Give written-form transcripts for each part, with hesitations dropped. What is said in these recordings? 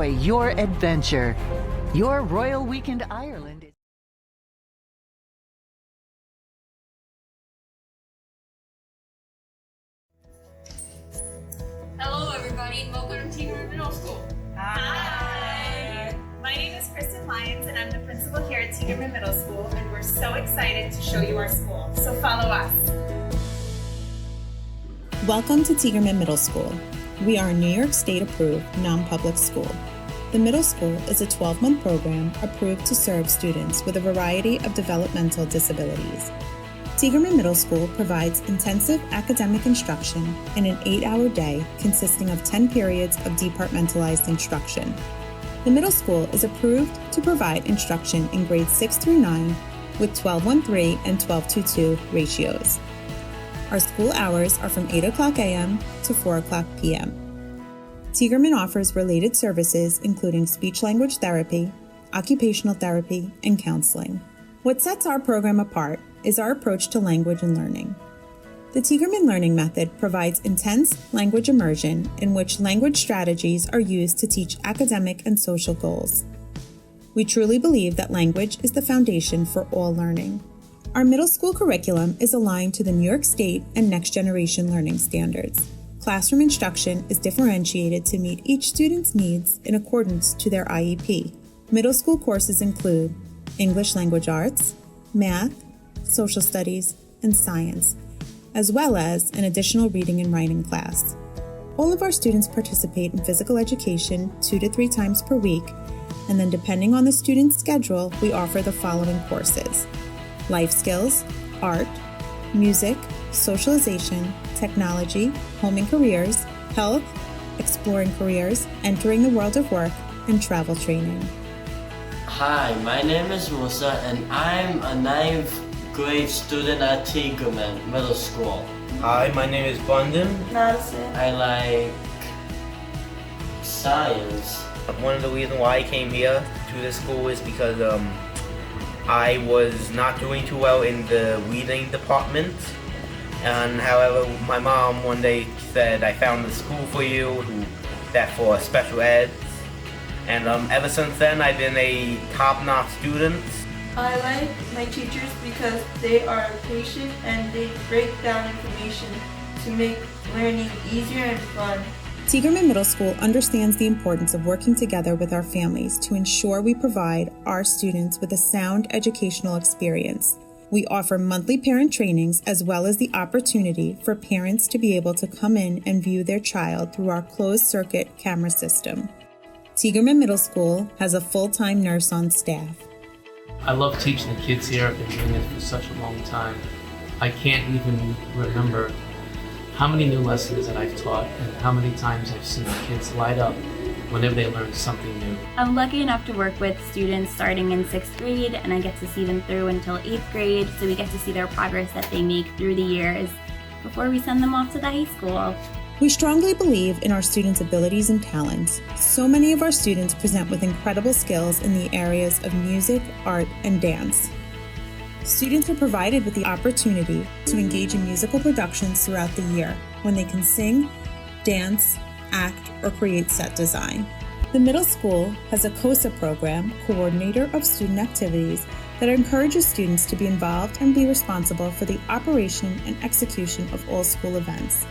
your adventure. Your Royal Weekend Ireland. Hello everybody and welcome to Tiegerman Middle School. Hi! My name is Kristen Lyons and I'm the principal here at Tiegerman Middle School, and we're so excited to show you our school. So follow us. Welcome to Tiegerman Middle School. We are a New York State approved non-public school. The middle school is a 12-month program approved to serve students with a variety of developmental disabilities. Tiegerman Middle School provides intensive academic instruction in an 8-hour day consisting of 10 periods of departmentalized instruction. The middle school is approved to provide instruction in grades 6 through 9 with 12:1:3 and 12:2:2 ratios. Our school hours are from 8 o'clock a.m. to 4 o'clock p.m. Tiegerman offers related services including speech-language therapy, occupational therapy, and counseling. What sets our program apart is our approach to language and learning. The Tiegerman Learning Method provides intense language immersion in which language strategies are used to teach academic and social goals. We truly believe that language is the foundation for all learning. Our middle school curriculum is aligned to the New York State and Next Generation Learning Standards. Classroom instruction is differentiated to meet each student's needs in accordance to their IEP. Middle school courses include English Language Arts, Math, Social Studies, and Science, as well as an additional reading and writing class. All of our students participate in physical education 2 to 3 times per week, and then depending on the student's schedule, we offer the following courses: life skills, art, music, socialization, technology, home and careers, health, exploring careers, entering the world of work, and travel training. Hi, my name is Musa and I'm a 9th grade student at Tiegerman Middle School. Hi, my name is Bundon. Madison. I like science. One of the reasons why I came here to this school is because I was not doing too well in the reading department. And however, my mom one day said, I found the school for you, that for special ed. And ever since then, I've been a top-notch student. I like my teachers because they are patient and they break down information to make learning easier and fun. Tiegerman Middle School understands the importance of working together with our families to ensure we provide our students with a sound educational experience. We offer monthly parent trainings as well as the opportunity for parents to be able to come in and view their child through our closed-circuit camera system. Tiegerman Middle School has a full-time nurse on staff. I love teaching the kids here. I've been doing it for such a long time. I can't even remember how many new lessons that I've taught and how many times I've seen the kids light up whenever they learn something new. I'm lucky enough to work with students starting in 6th grade, and I get to see them through until 8th grade, so we get to see their progress that they make through the years before we send them off to the high school. We strongly believe in our students' abilities and talents. So many of our students present with incredible skills in the areas of music, art, and dance. Students are provided with the opportunity to engage in musical productions throughout the year when they can sing, dance, act, or create set design. The middle school has a COSA program, Coordinator of Student Activities, that encourages students to be involved and be responsible for the operation and execution of all school events.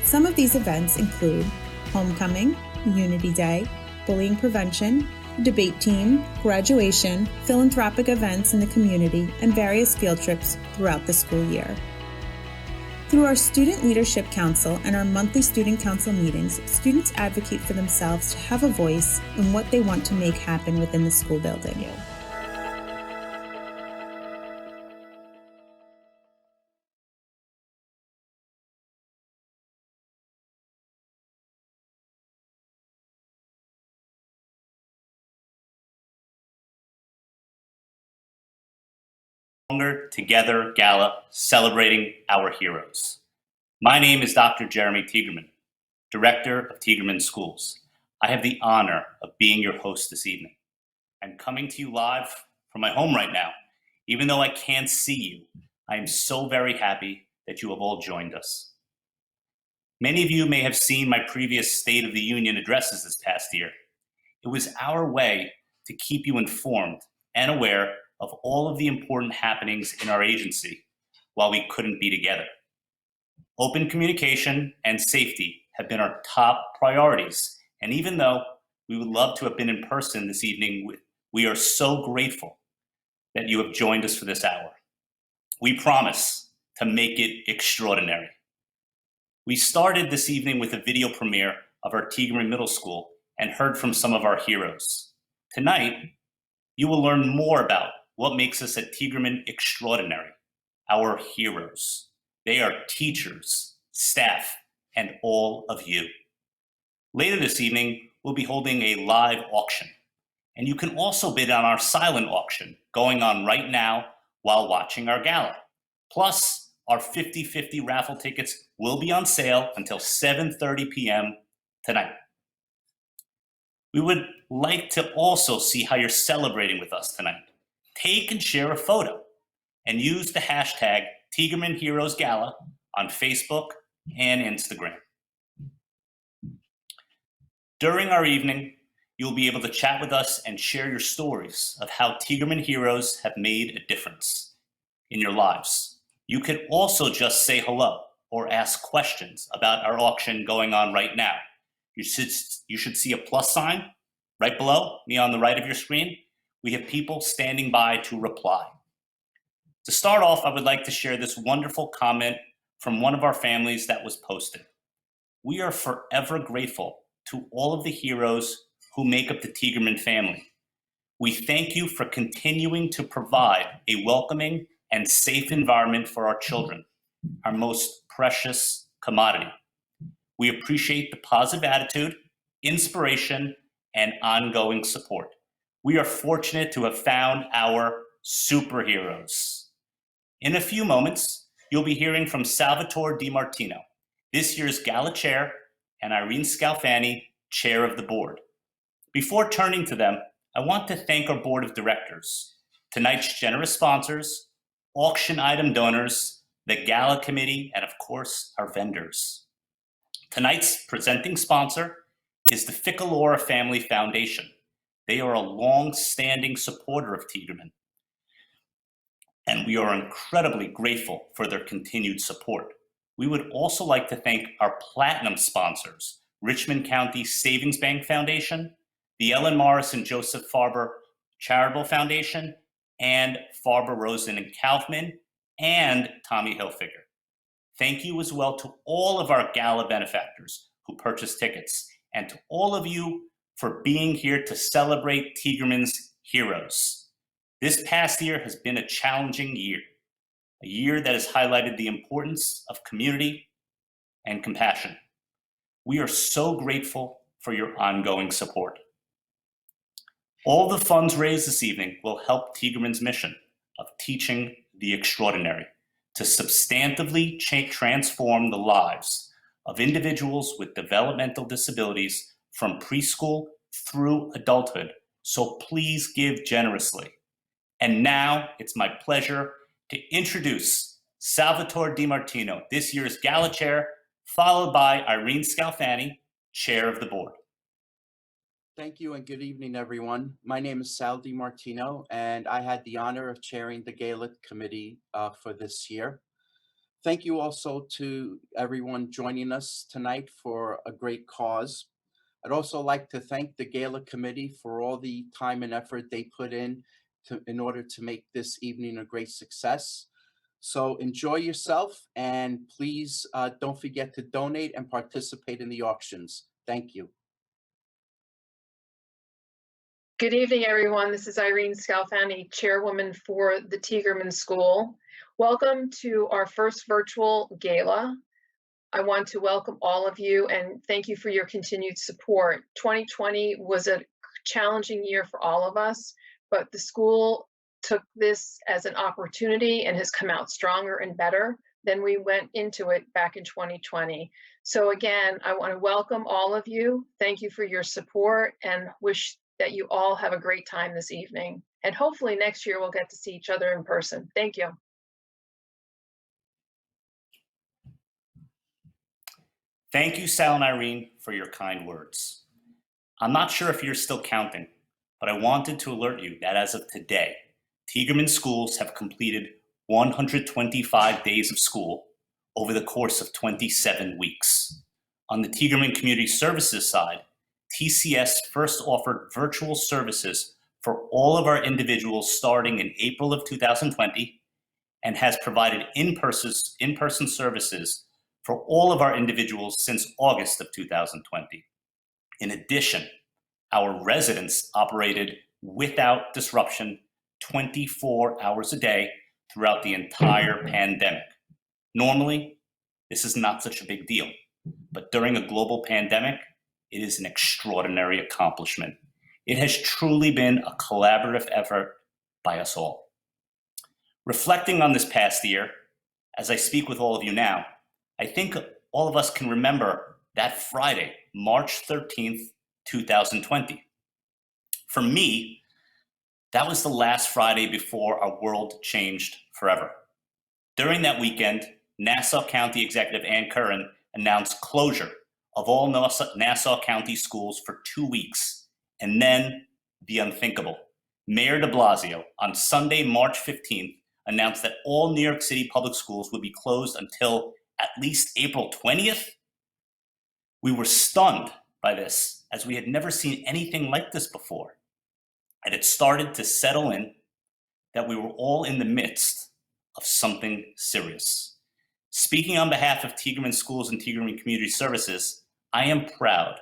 Some of these events include homecoming, Unity Day, bullying prevention, debate team, graduation, philanthropic events in the community, and various field trips throughout the school year. Through our Student Leadership Council and our monthly Student Council meetings, students advocate for themselves to have a voice in what they want to make happen within the school building. Together Gala, celebrating our heroes. My name is Dr. Jeremy Tiegerman, Director of Tiegerman Schools. I have the honor of being your host this evening. I'm coming to you live from my home right now. Even though I can't see you, I am so very happy that you have all joined us. Many of you may have seen my previous State of the Union addresses this past year. It was our way to keep you informed and aware of all of the important happenings in our agency while we couldn't be together. Open communication and safety have been our top priorities, and even though we would love to have been in person this evening, we are so grateful that you have joined us for this hour. We promise to make it extraordinary. We started this evening with a video premiere of our Tiegerman Middle School and heard from some of our heroes. Tonight, you will learn more about what makes us at Tiegerman extraordinary, our heroes. They are teachers, staff, and all of you. Later this evening, we'll be holding a live auction, and you can also bid on our silent auction going on right now while watching our gala. Plus, our 50-50 raffle tickets will be on sale until 7:30 p.m. tonight. We would like to also see how you're celebrating with us tonight. Take and share a photo and use the hashtag Tiegerman Heroes Gala on Facebook and Instagram. During our evening, you'll be able to chat with us and share your stories of how Tiegerman heroes have made a difference in your lives. You could also just say hello or ask questions about our auction going on right now. You should see a plus sign right below me on the right of your screen. We have people standing by to reply. To start off, I would like to share this wonderful comment from one of our families that was posted. We are forever grateful to all of the heroes who make up the Tiegerman family. We thank you for continuing to provide a welcoming and safe environment for our children, our most precious commodity. We appreciate the positive attitude, inspiration, and ongoing support. We are fortunate to have found our superheroes. In a few moments, you'll be hearing from Salvatore DiMartino, this year's Gala Chair, and Irene Scalfani, Chair of the Board. Before turning to them, I want to thank our Board of Directors, tonight's generous sponsors, auction item donors, the Gala Committee, and of course, our vendors. Tonight's presenting sponsor is the Ficalora Family Foundation. They are a long-standing supporter of Tiegerman, and we are incredibly grateful for their continued support. We would also like to thank our platinum sponsors, Richmond County Savings Bank Foundation, the Ellen Morris and Joseph Farber Charitable Foundation, and Farber, Rosen and Kaufman, and Tommy Hilfiger. Thank you as well to all of our gala benefactors who purchased tickets, and to all of you for being here to celebrate Tiegerman's heroes. This past year has been a challenging year, a year that has highlighted the importance of community and compassion. We are so grateful for your ongoing support. All the funds raised this evening will help Tiegerman's mission of teaching the extraordinary to substantively transform the lives of individuals with developmental disabilities from preschool through adulthood. So please give generously. And now it's my pleasure to introduce Salvatore DiMartino, this year's Gala Chair, followed by Irene Scalfani, Chair of the Board. Thank you and good evening, everyone. My name is Sal DiMartino, and I had the honor of chairing the Gala Committee for this year. Thank you also to everyone joining us tonight for a great cause. I'd also like to thank the Gala Committee for all the time and effort they put in order to make this evening a great success. So enjoy yourself, and please don't forget to donate and participate in the auctions. Thank you. Good evening, everyone. This is Irene Scalfani, Chairwoman for the Tiegerman School. Welcome to our first virtual gala. I want to welcome all of you and thank you for your continued support. 2020 was a challenging year for all of us, but the school took this as an opportunity and has come out stronger and better than we went into it back in 2020. So again, I want to welcome all of you. Thank you for your support and wish that you all have a great time this evening. And hopefully next year we'll get to see each other in person. Thank you. Thank you, Sal and Irene, for your kind words. I'm not sure if you're still counting, but I wanted to alert you that as of today, Tiegerman schools have completed 125 days of school over the course of 27 weeks. On the Tiegerman Community Services side, TCS first offered virtual services for all of our individuals starting in April of 2020 and has provided in-person services for all of our individuals since August of 2020. In addition, our residents operated without disruption 24 hours a day throughout the entire pandemic. Normally, this is not such a big deal, but during a global pandemic, it is an extraordinary accomplishment. It has truly been a collaborative effort by us all. Reflecting on this past year, as I speak with all of you now, I think all of us can remember that Friday, March 13th, 2020. For me, that was the last Friday before our world changed forever. During that weekend, Nassau County Executive Ann Curran announced closure of all Nassau County schools for 2 weeks, and then the unthinkable. Mayor de Blasio, on Sunday, March 15th, announced that all New York City public schools would be closed until at least April 20th. We were stunned by this, as we had never seen anything like this before. And it started to settle in that we were all in the midst of something serious. Speaking on behalf of Tiegerman Schools and Tiegerman Community Services, I am proud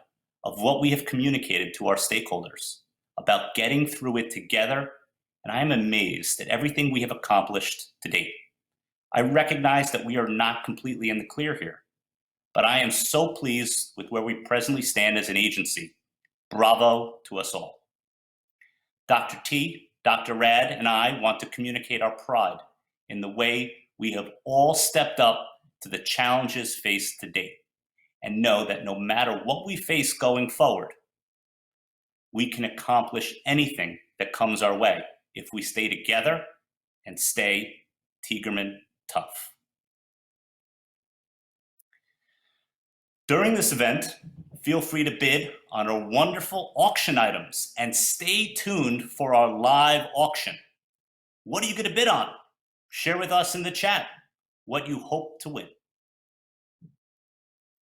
of what we have communicated to our stakeholders about getting through it together, and I am amazed at everything we have accomplished to date. I recognize that we are not completely in the clear here, but I am so pleased with where we presently stand as an agency. Bravo to us all. Dr. T, Dr. Rad, and I want to communicate our pride in the way we have all stepped up to the challenges faced to date, and know that no matter what we face going forward, we can accomplish anything that comes our way if we stay together and stay Tiegerman tough. During this event, feel free to bid on our wonderful auction items and stay tuned for our live auction. What are you going to bid on? Share with us in the chat what you hope to win.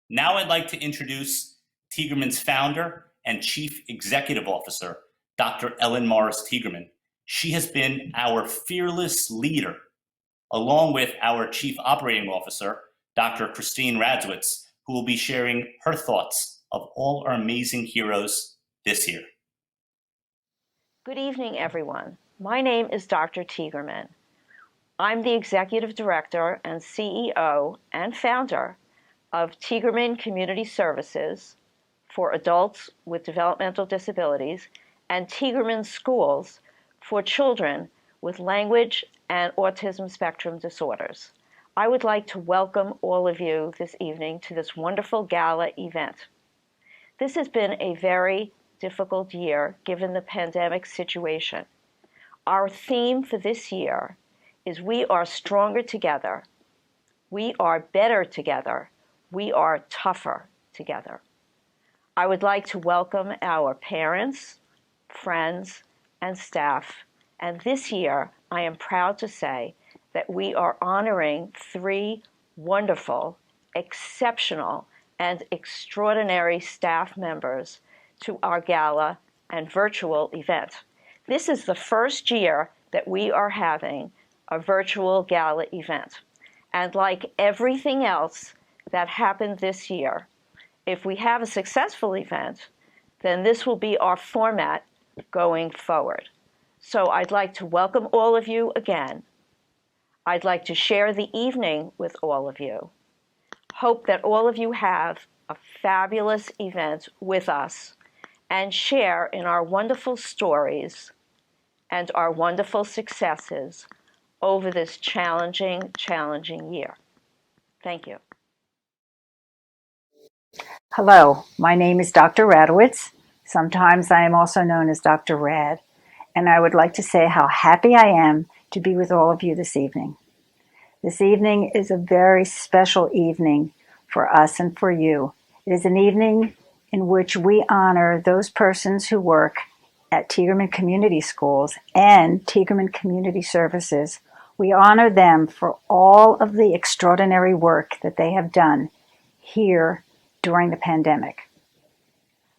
Now I'd like to introduce Tiegerman's founder and Chief Executive Officer, Dr. Ellen Morris Tiegerman. She has been our fearless leader, along with our Chief Operating Officer, Dr. Christine Radzewitz, who will be sharing her thoughts of all our amazing heroes this year. Good evening, everyone. My name is Dr. Tiegerman. I'm the Executive Director and CEO and founder of Tiegerman Community Services for adults with developmental disabilities and Tiegerman Schools for children with language and autism spectrum disorders. I would like to welcome all of you this evening to this wonderful gala event. This has been a very difficult year given the pandemic situation. Our theme for this year is we are stronger together, we are better together, we are tougher together. I would like to welcome our parents, friends, and staff, and this year I am proud to say that we are honoring 3 wonderful, exceptional, and extraordinary staff members to our gala and virtual event. This is the first year that we are having a virtual gala event. And like everything else that happened this year, if we have a successful event, then this will be our format going forward. So I'd like to welcome all of you again. I'd like to share the evening with all of you. Hope that all of you have a fabulous event with us and share in our wonderful stories and our wonderful successes over this challenging year. Thank you. Hello, my name is Dr. Radowitz. Sometimes I am also known as Dr. Rad, and I would like to say how happy I am to be with all of you this evening. This evening is a very special evening for us and for you. It is an evening in which we honor those persons who work at Tiegerman Community Schools and Tiegerman Community Services. We honor them for all of the extraordinary work that they have done here during the pandemic.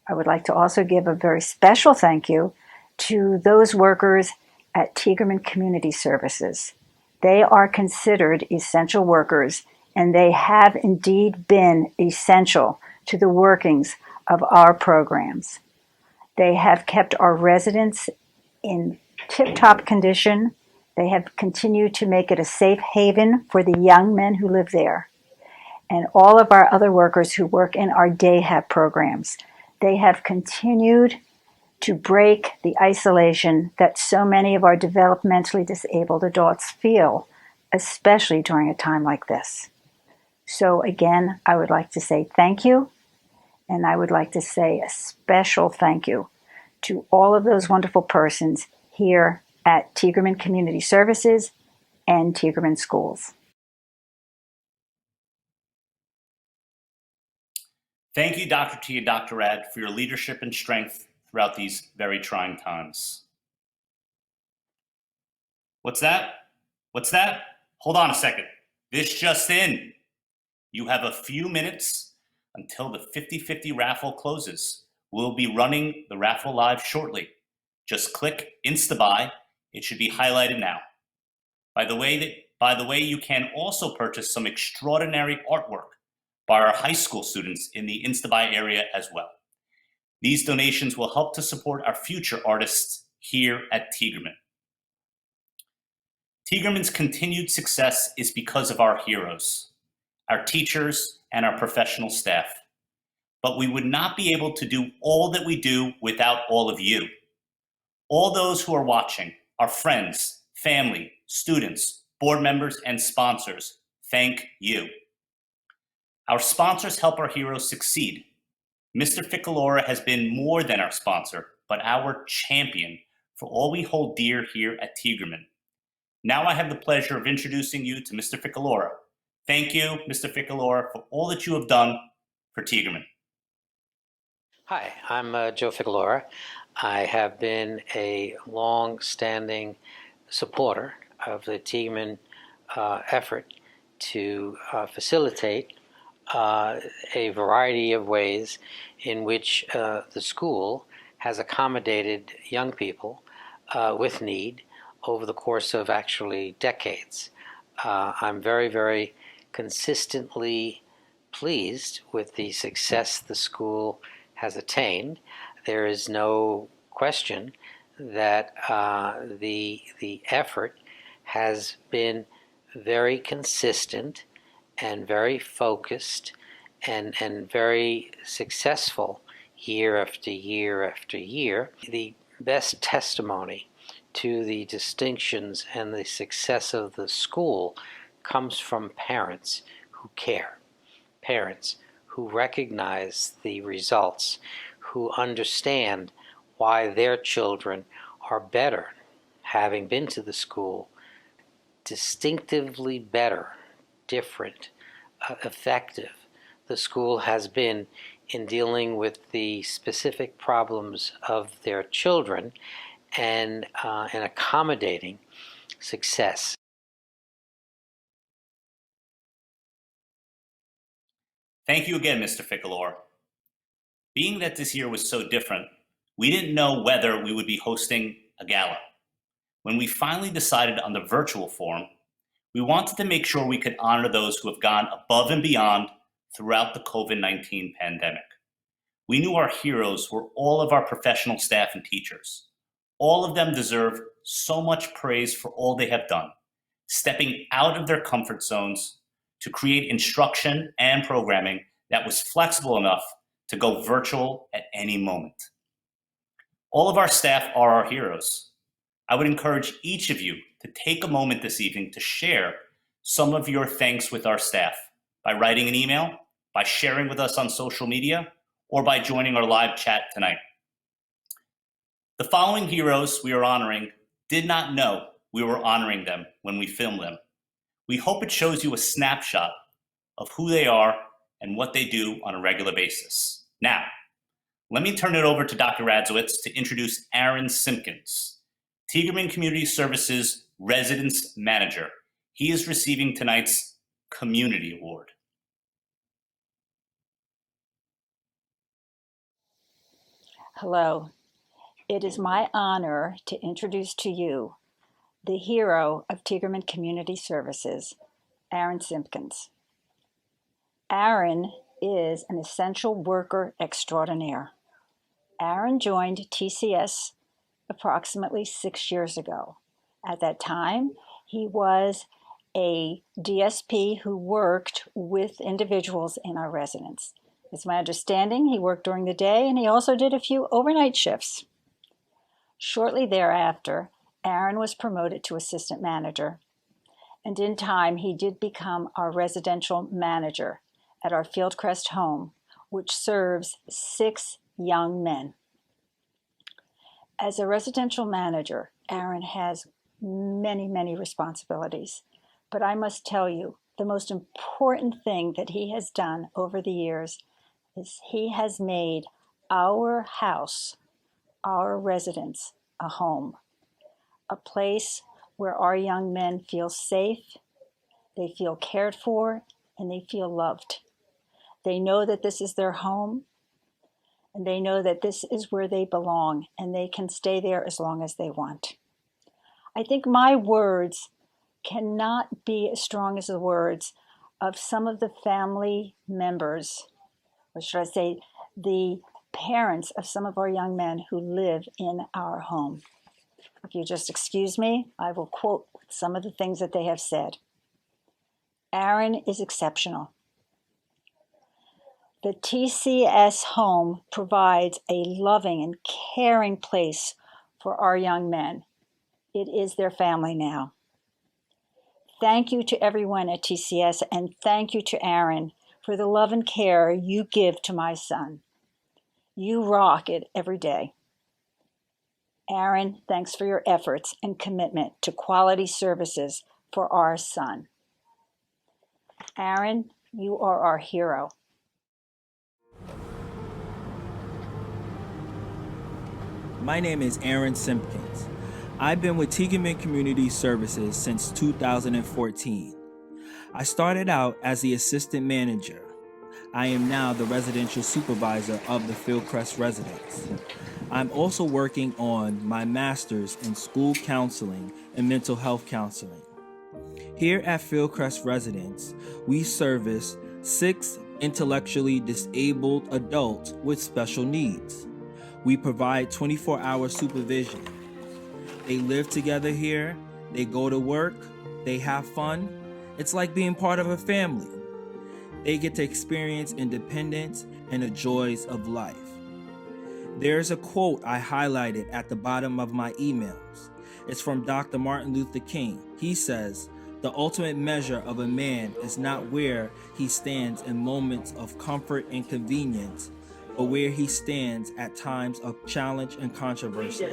I would like to also give a very special thank you to those workers at Tiegerman Community Services. They are considered essential workers, and they have indeed been essential to the workings of our programs. They have kept our residents in tip-top condition. They have continued to make it a safe haven for the young men who live there. And all of our other workers who work in our day hab programs, they have continued to break the isolation that so many of our developmentally disabled adults feel, especially during a time like this. So again, I would like to say thank you, and I would like to say a special thank you to all of those wonderful persons here at Tiegerman Community Services and Tiegerman Schools. Thank you, Dr. T and Dr. Rad, for your leadership and strength throughout these very trying times. What's that? What's that? Hold on a second. This just in. You have a few minutes until the 50-50 raffle closes. We'll be running the raffle live shortly. Just click Instabuy. It should be highlighted now. By the way, you can also purchase some extraordinary artwork by our high school students in the Instabuy area as well. These donations will help to support our future artists here at Tiegerman. Tiegerman's continued success is because of our heroes, our teachers, and our professional staff. But we would not be able to do all that we do without all of you. All those who are watching, our friends, family, students, board members, and sponsors, thank you. Our sponsors help our heroes succeed. Mr. Ficalora has been more than our sponsor, but our champion for all we hold dear here at Tiegerman. Now I have the pleasure of introducing you to Mr. Ficalora. Thank you, Mr. Ficalora, for all that you have done for Tiegerman. Hi, I'm Joe Ficalora. I have been a long-standing supporter of the Tiegerman effort to facilitate a variety of ways in which the school has accommodated young people with need over the course of actually decades. I'm very, very consistently pleased with the success the school has attained. There is no question that the effort has been very consistent and very focused and very successful year after year after year. The best testimony to the distinctions and the success of the school comes from parents who care, parents who recognize the results, who understand why their children are better, having been to the school, distinctively better, different, effective the school has been in dealing with the specific problems of their children and accommodating success. Thank you again, Mr. Ficalora. Being that this year was so different, we didn't know whether we would be hosting a gala. When we finally decided on the virtual form, we wanted to make sure we could honor those who have gone above and beyond throughout the COVID-19 pandemic. We knew our heroes were all of our professional staff and teachers. All of them deserve so much praise for all they have done, stepping out of their comfort zones to create instruction and programming that was flexible enough to go virtual at any moment. All of our staff are our heroes. I would encourage each of you to take a moment this evening to share some of your thanks with our staff by writing an email, by sharing with us on social media, or by joining our live chat tonight. The following heroes we are honoring did not know we were honoring them when we filmed them. We hope it shows you a snapshot of who they are and what they do on a regular basis. Now, Let me turn it over to Dr. Radzowitz to introduce Aaron Simpkins, Tiegerman Community Services Residence Manager. He is receiving tonight's Community Award. Hello. It is my honor to introduce to you the hero of Tiegerman Community Services, Aaron Simpkins. Aaron is an essential worker extraordinaire. Aaron joined TCS approximately 6 years ago. At that time, he was a DSP who worked with individuals in our residence. It's my understanding he worked during the day and he also did a few overnight shifts. Shortly thereafter, Aaron was promoted to assistant manager, and in time he did become our residential manager at our Fieldcrest home, which serves 6 young men. As a residential manager, Aaron has many, many responsibilities, but I must tell you, the most important thing that he has done over the years is he has made our house, our residence, a home, a place where our young men feel safe, they feel cared for, and they feel loved. They know that this is their home, and they know that this is where they belong, and they can stay there as long as they want. I think my words cannot be as strong as the words of some of the family members, or should I say, the parents of some of our young men who live in our home. If you just excuse me, I will quote some of the things that they have said. Aaron is exceptional. The TCS home provides a loving and caring place for our young men. It is their family now. Thank you to everyone at TCS, and thank you to Aaron for the love and care you give to my son. You rock it every day. Aaron, thanks for your efforts and commitment to quality services for our son. Aaron, you are our hero. My name is Aaron Simpkins. I've been with Tiegerman Community Services since 2014. I started out as the assistant manager. I am now the residential supervisor of the Fieldcrest residence. I'm also working on my master's in school counseling and mental health counseling. Here at Fieldcrest Residence, we service 6 intellectually disabled adults with special needs. We provide 24-hour supervision. They live together here, they go to work, they have fun. It's like being part of a family. They get to experience independence and the joys of life. There's a quote I highlighted at the bottom of my emails. It's from Dr. Martin Luther King. He says, "The ultimate measure of a man is not where he stands in moments of comfort and convenience, but where he stands at times of challenge and controversy."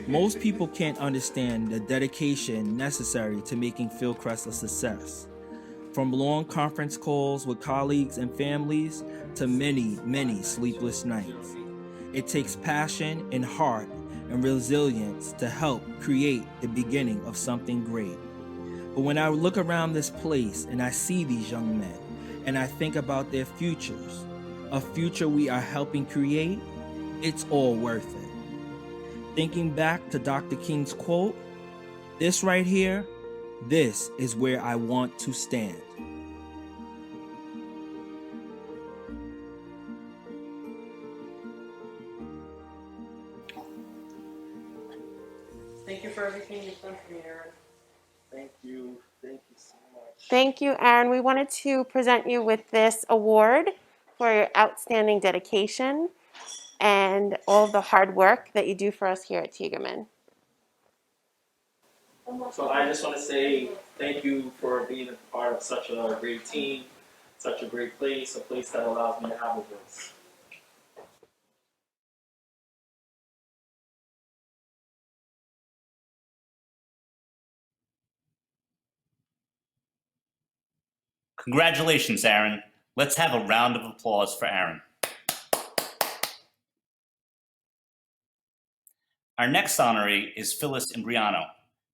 Most people can't understand the dedication necessary to making Fieldcrest a success. From long conference calls with colleagues and families to many, many sleepless nights. It takes passion and heart and resilience to help create the beginning of something great. But when I look around this place and I see these young men and I think about their futures, a future we are helping create, it's all worth it. Thinking back to Dr. King's quote, this right here, this is where I want to stand. Thank you for everything you've done for me, Aaron. Thank you. Thank you so much. Thank you, Aaron. We wanted to present you with this award for your outstanding dedication and all the hard work that you do for us here at Tiegerman. So I just want to say thank you for being a part of such a great team, such a great place, a place that allows me to have a voice. Congratulations, Aaron. Let's have a round of applause for Aaron. Our next honoree is Phyllis Imbriano.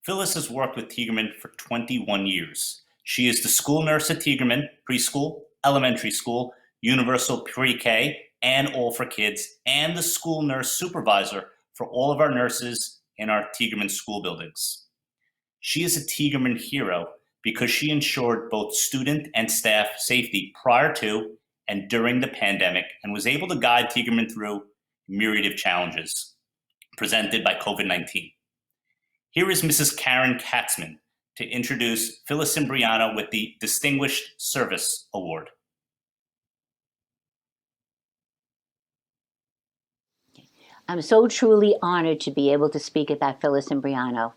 Phyllis has worked with Tiegerman for 21 years. She is the school nurse at Tiegerman Preschool, Elementary School, Universal Pre-K, and All for Kids, and the school nurse supervisor for all of our nurses in our Tiegerman school buildings. She is a Tiegerman hero because she ensured both student and staff safety prior to and during the pandemic and was able to guide Tiegerman through a myriad of challenges presented by COVID-19. Here is Mrs. Karen Katzman to introduce Phyllis Imbriano with the Distinguished Service Award. I'm so truly honored to be able to speak about Phyllis Imbriano.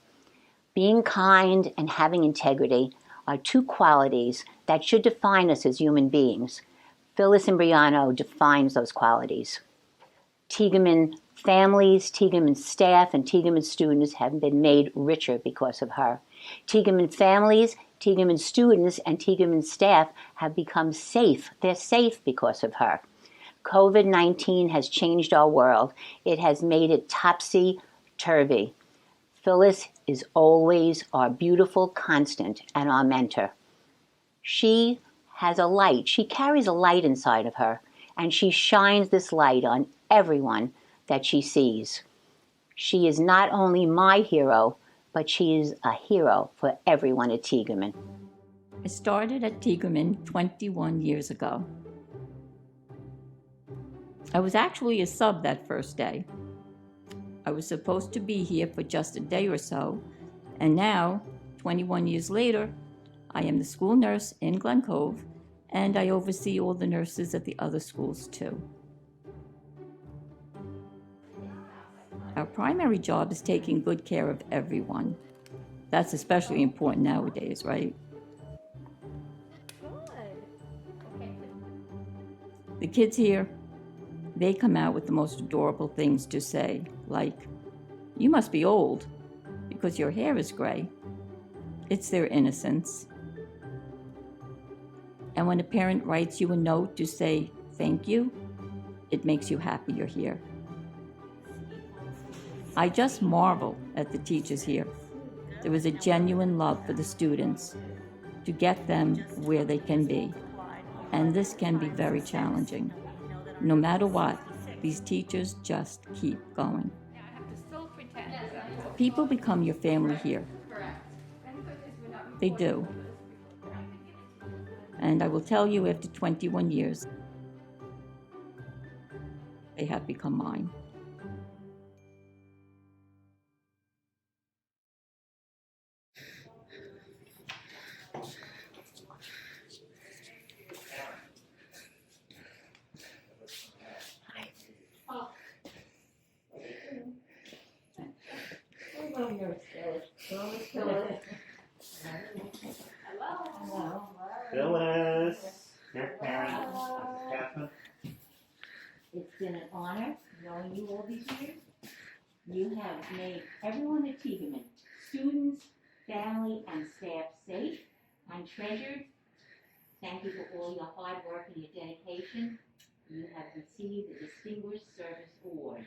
Being kind and having integrity are two qualities that should define us as human beings. Phyllis Imbriano defines those qualities. Tiegerman families, Tiegerman staff, and Tiegerman students have been made richer because of her. Tiegerman families, Tiegerman students, and Tiegerman staff have become safe. They're safe because of her. COVID-19 has changed our world. It has made it topsy-turvy. Phyllis is always our beautiful constant and our mentor. She has a light. She carries a light inside of her, and she shines this light on everyone that she sees. She is not only my hero, but she is a hero for everyone at Tiegerman. I started at Tiegerman 21 years ago. I was actually a sub that first day. I was supposed to be here for just a day or so, and now, 21 years later, I am the school nurse in Glen Cove, and I oversee all the nurses at the other schools too. Our primary job is taking good care of everyone. That's especially important nowadays, right? The kids here, they come out with the most adorable things to say, like, "You must be old because your hair is gray." It's their innocence. And when a parent writes you a note to say thank you, it makes you happy you're here. I just marvel at the teachers here. There is a genuine love for the students to get them where they can be. And this can be very challenging. No matter what, these teachers just keep going. People become your family here. They do. And I will tell you, after 21 years, they have become mine. Phyllis, your parent, Catherine. It's been an honor knowing you all these years. You have made everyone at Tiegerman, students, family, and staff safe and treasured. Thank you for all your hard work and your dedication. You have received the Distinguished Service Award.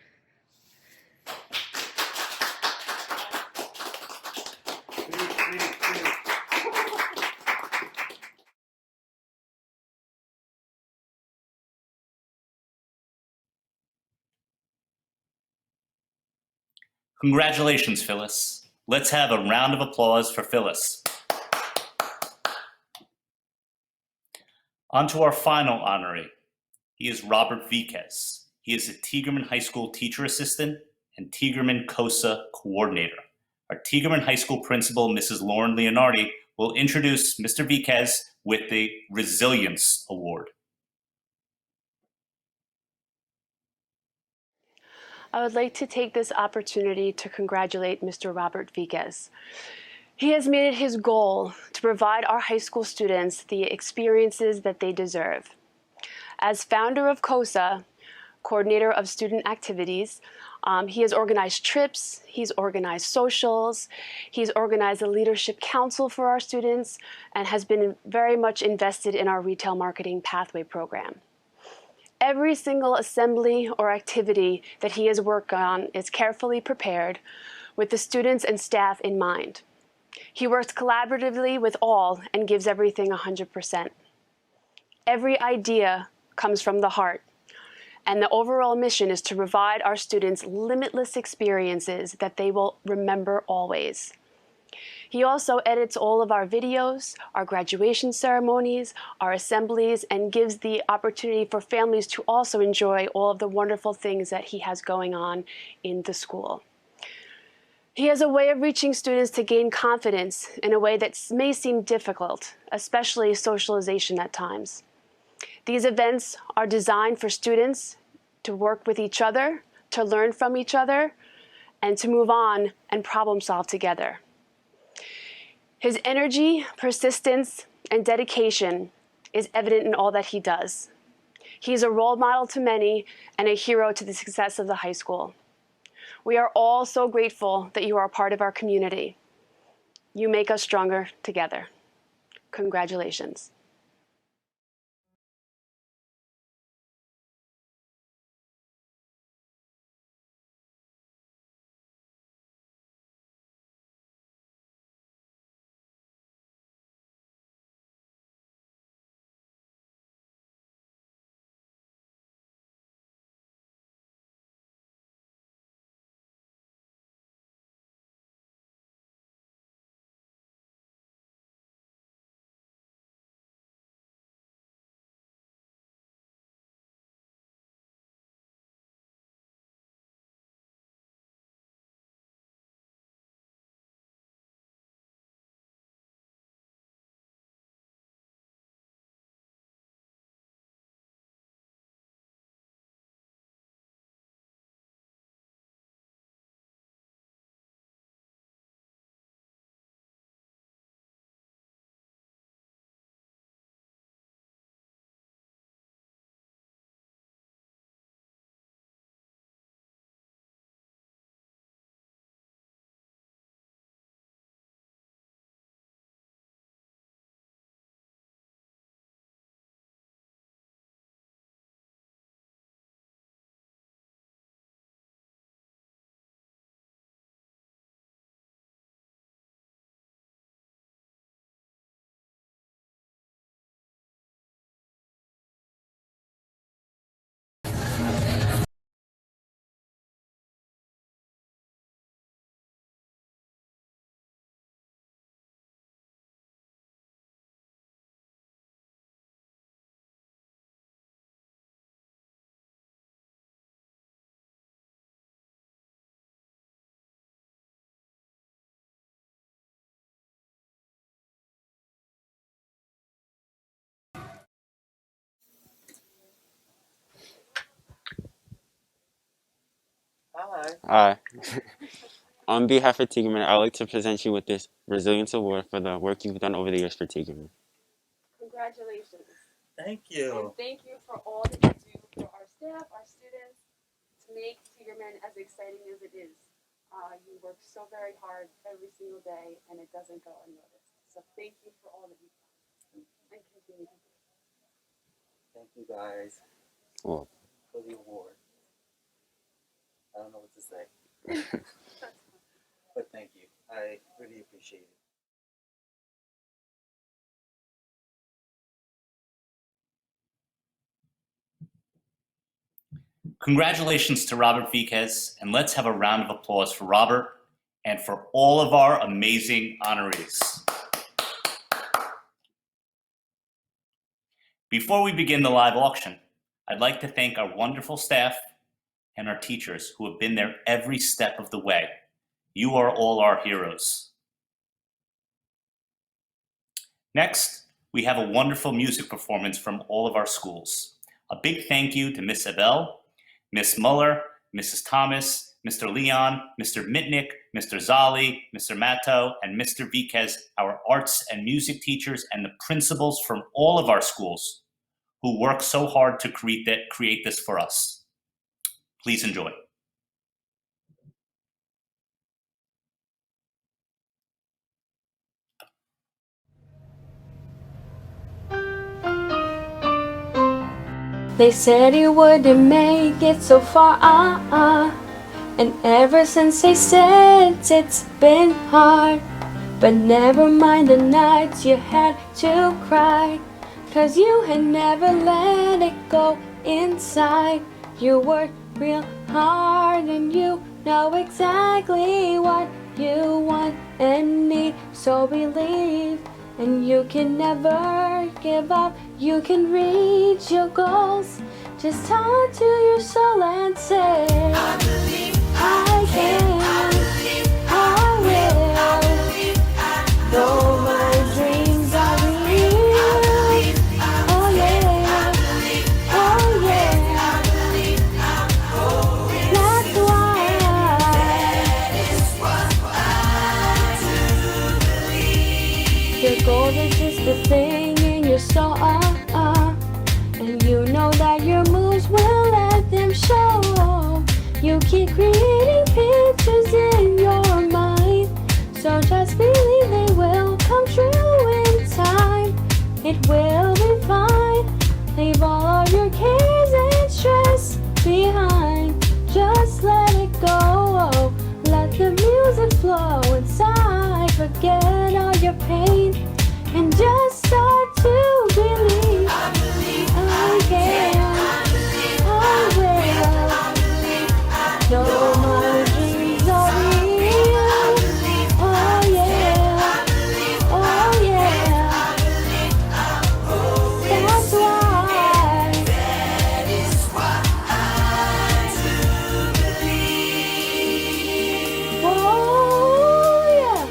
Congratulations, Phyllis. Let's have a round of applause for Phyllis. On to our final honoree. He is Robert Viquez. He is a Tiegerman High School teacher assistant and Tiegerman COSA coordinator. Our Tiegerman High School principal, Mrs. Lauren Leonardi, will introduce Mr. Viquez with the Resilience Award. I would like to take this opportunity to congratulate Mr. Robert Viquez. He has made it his goal to provide our high school students the experiences that they deserve. As founder of COSA, coordinator of student activities, he has organized trips, he's organized socials, he's organized a leadership council for our students, and has been very much invested in our retail marketing pathway program. Every single assembly or activity that he has worked on is carefully prepared with the students and staff in mind. He works collaboratively with all and gives everything 100%. Every idea comes from the heart, and the overall mission is to provide our students limitless experiences that they will remember always. He also edits all of our videos, our graduation ceremonies, our assemblies, and gives the opportunity for families to also enjoy all of the wonderful things that he has going on in the school. He has a way of reaching students to gain confidence in a way that may seem difficult, especially socialization at times. These events are designed for students to work with each other, to learn from each other, and to move on and problem solve together. His energy, persistence, and dedication is evident in all that he does. He's a role model to many and a hero to the success of the high school. We are all so grateful that you are a part of our community. You make us stronger together. Congratulations. Hi. On behalf of Tiegerman, I'd like to present you with this Resilience Award for the work you've done over the years for Tiegerman. Congratulations. Thank you. And thank you for all that you do for our staff, our students, to make Tiegerman as exciting as it is. You work so very hard every single day, and it doesn't go unnoticed. So thank you for all that you've done, and continue to do. Thank you guys Well, for the award. I don't know what to say, but thank you. I really appreciate it. Congratulations to Robert Viquez, and let's have a round of applause for Robert and for all of our amazing honorees. Before we begin the live auction, I'd like to thank our wonderful staff and our teachers who have been there every step of the way. You are all our heroes. Next, we have a wonderful music performance from all of our schools. A big thank you to Miss Abel, Miss Muller, Mrs. Thomas, Mr. Leon, Mr. Mitnick, Mr. Zali, Mr. Matto, and Mr. Viquez, our arts and music teachers and the principals from all of our schools who work so hard to create this for us. Please enjoy. They said he wouldn't make it so far, and ever since they said it's been hard. But never mind the nights you had to cry, 'cause you had never let it go inside. You worked real hard and you know exactly what you want and need. So believe, and you can never give up. You can reach your goals. Just talk to your soul and say, I believe I can, I believe I will. Though my dreams are real, oh yeah, oh yeah, that's why your goal is just a thing in your soul, and you know that your moves will let them show. You keep creating pictures in your mind, so just believe they will come true in time. It will be fine. Leave all of your cares and stress behind. Just let it go. Let the music flow inside. Forget all your pain and just start to believe. I believe I can. I believe I will. I believe no more dreams are real. Oh yeah. Oh yeah. That's why. That is why I do believe. Oh yeah.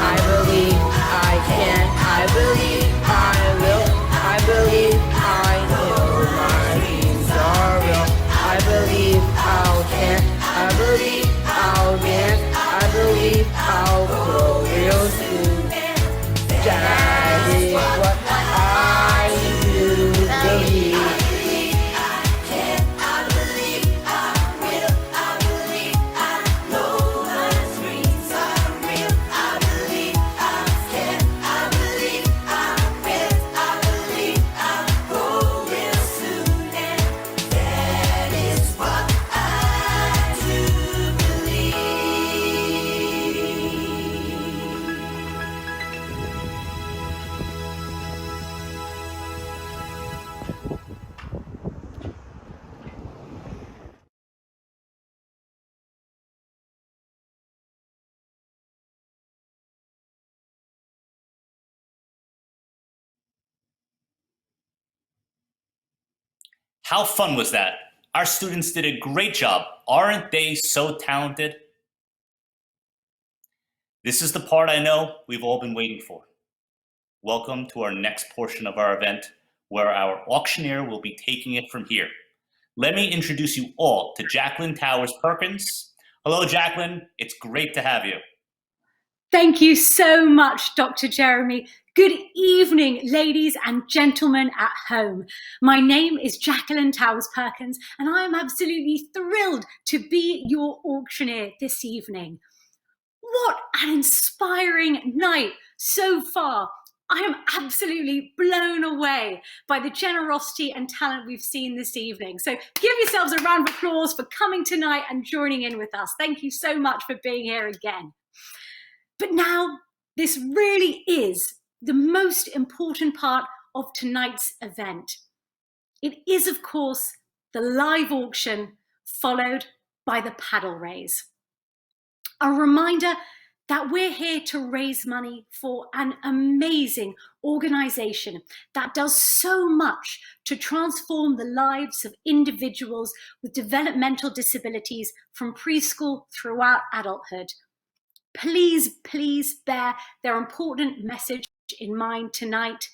I believe I can, I believe I will, I believe I know my dreams are real. I believe I'll can, I believe I'll dance, I believe I'll grow real soon. That is what I do believe. How fun was that? Our students did a great job. Aren't they so talented? This is the part I know we've all been waiting for. Welcome to our next portion of our event, where our auctioneer will be taking it from here. Let me introduce you all to Jacqueline Towers Perkins. Hello, Jacqueline. It's great to have you. Thank you so much, Dr. Jeremy. Good evening, ladies and gentlemen at home. My name is Jacqueline Towers Perkins, and I am absolutely thrilled to be your auctioneer this evening. What an inspiring night so far. I am absolutely blown away by the generosity and talent we've seen this evening. So give yourselves a round of applause for coming tonight and joining in with us. Thank you so much for being here again. But now, this really is the most important part of tonight's event. It is, of course, the live auction followed by the paddle raise. A reminder that we're here to raise money for an amazing organization that does so much to transform the lives of individuals with developmental disabilities from preschool throughout adulthood. Please, please bear their important message in mind tonight.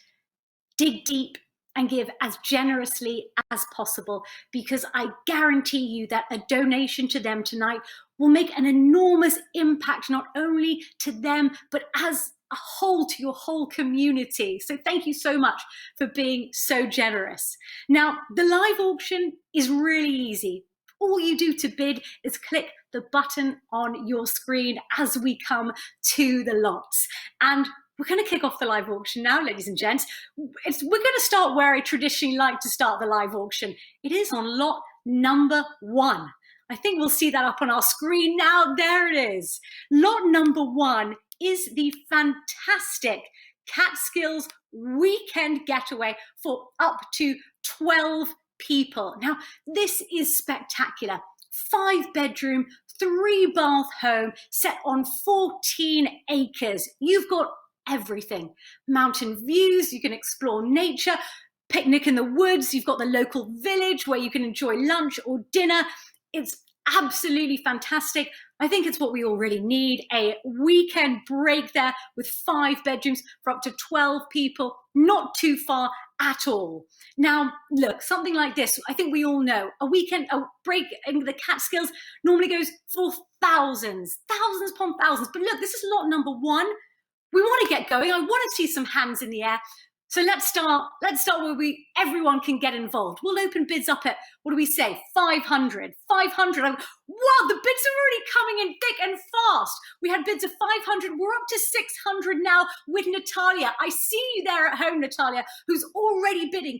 Dig deep and give as generously as possible, because I guarantee you that a donation to them tonight will make an enormous impact, not only to them, but as a whole, to your whole community. So thank you so much for being so generous. Now, the live auction is really easy. All you do to bid is click the button on your screen as we come to the lots. And we're going to kick off the live auction now, ladies and gents. We're going to start where I traditionally like to start the live auction. It is on lot number 1. I think we'll see that up on our screen now. There it is. Lot number 1 is the fantastic Catskills weekend getaway for up to 12 people. Now, this is spectacular. 5-bedroom, 3-bath home set on 14 acres. You've got everything. Mountain views, you can explore nature, picnic in the woods, you've got the local village where you can enjoy lunch or dinner. It's absolutely fantastic. I think it's what we all really need, a weekend break there with 5 bedrooms for up to 12 people, not too far at all. Now, look, something like this, I think we all know, a break in the Catskills normally goes for thousands upon thousands. But look, this is lot number 1. We want to get going. I want to see some hands in the air. So let's start where everyone can get involved. We'll open bids up at, what do we say, 500. 500. Wow, the bids are already coming in thick and fast. We had bids of 500. We're up to 600 now with Natalia. I see you there at home, Natalia, who's already bidding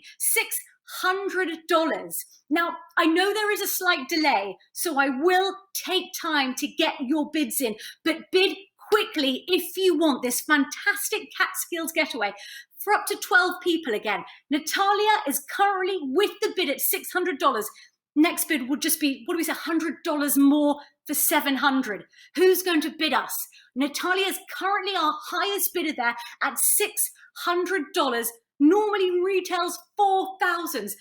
$600. Now, I know there is a slight delay, so I will take time to get your bids in, but bid quickly if you want this fantastic Catskills getaway for up to 12 people again. Natalia is currently with the bid at $600. Next bid would just be, what do we say, $100 more for $700. Who's going to bid us? Natalia is currently our highest bidder there at $600. Normally retails $4,000.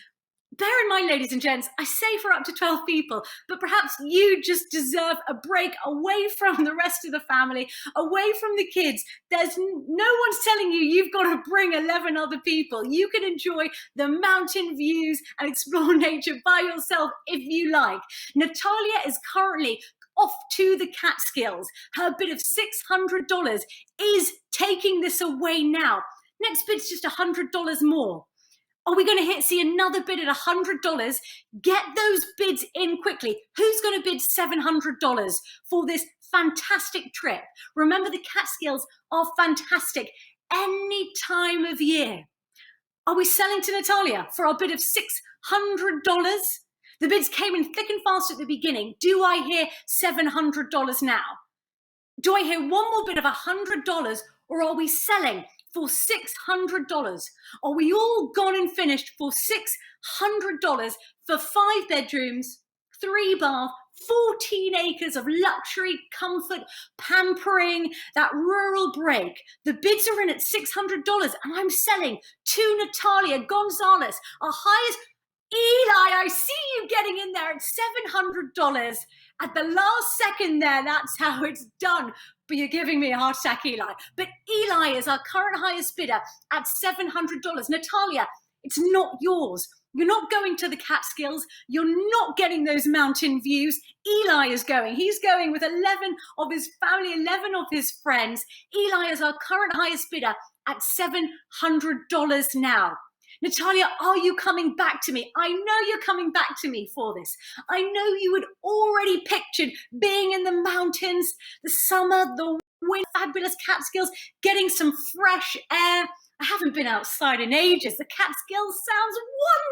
Bear in mind, ladies and gents, I say for up to 12 people, but perhaps you just deserve a break away from the rest of the family, away from the kids. There's no one's telling you you've got to bring 11 other people. You can enjoy the mountain views and explore nature by yourself if you like. Natalia is currently off to the Catskills. Her bid of $600 is taking this away now. Next bid's just $100 more. Are we going to see another bid at $100? Get those bids in quickly. Who's going to bid $700 for this fantastic trip? Remember, the Catskills are fantastic any time of year. Are we selling to Natalia for our bid of $600? The bids came in thick and fast at the beginning. Do I hear $700 now? Do I hear one more bid of $100, or are we selling for $600? Are we all gone and finished for $600 for 5 bedrooms, 3 bath, 14 acres of luxury, comfort, pampering, that rural break? The bids are in at $600, and I'm selling to Natalia Gonzalez, our highest. Eli, I see you getting in there at $700 at the last second there. That's how it's done. But you're giving me a heart attack, Eli. But Eli is our current highest bidder at $700. Natalia, it's not yours. You're not going to the Catskills. You're not getting those mountain views. Eli is going. He's going with 11 of his family, 11 of his friends. Eli is our current highest bidder at $700 now. Natalia, are you coming back to me? I know you're coming back to me for this. I know you had already pictured being in the mountains, the summer, the wind, fabulous Catskills, getting some fresh air. I haven't been outside in ages. The Catskills sounds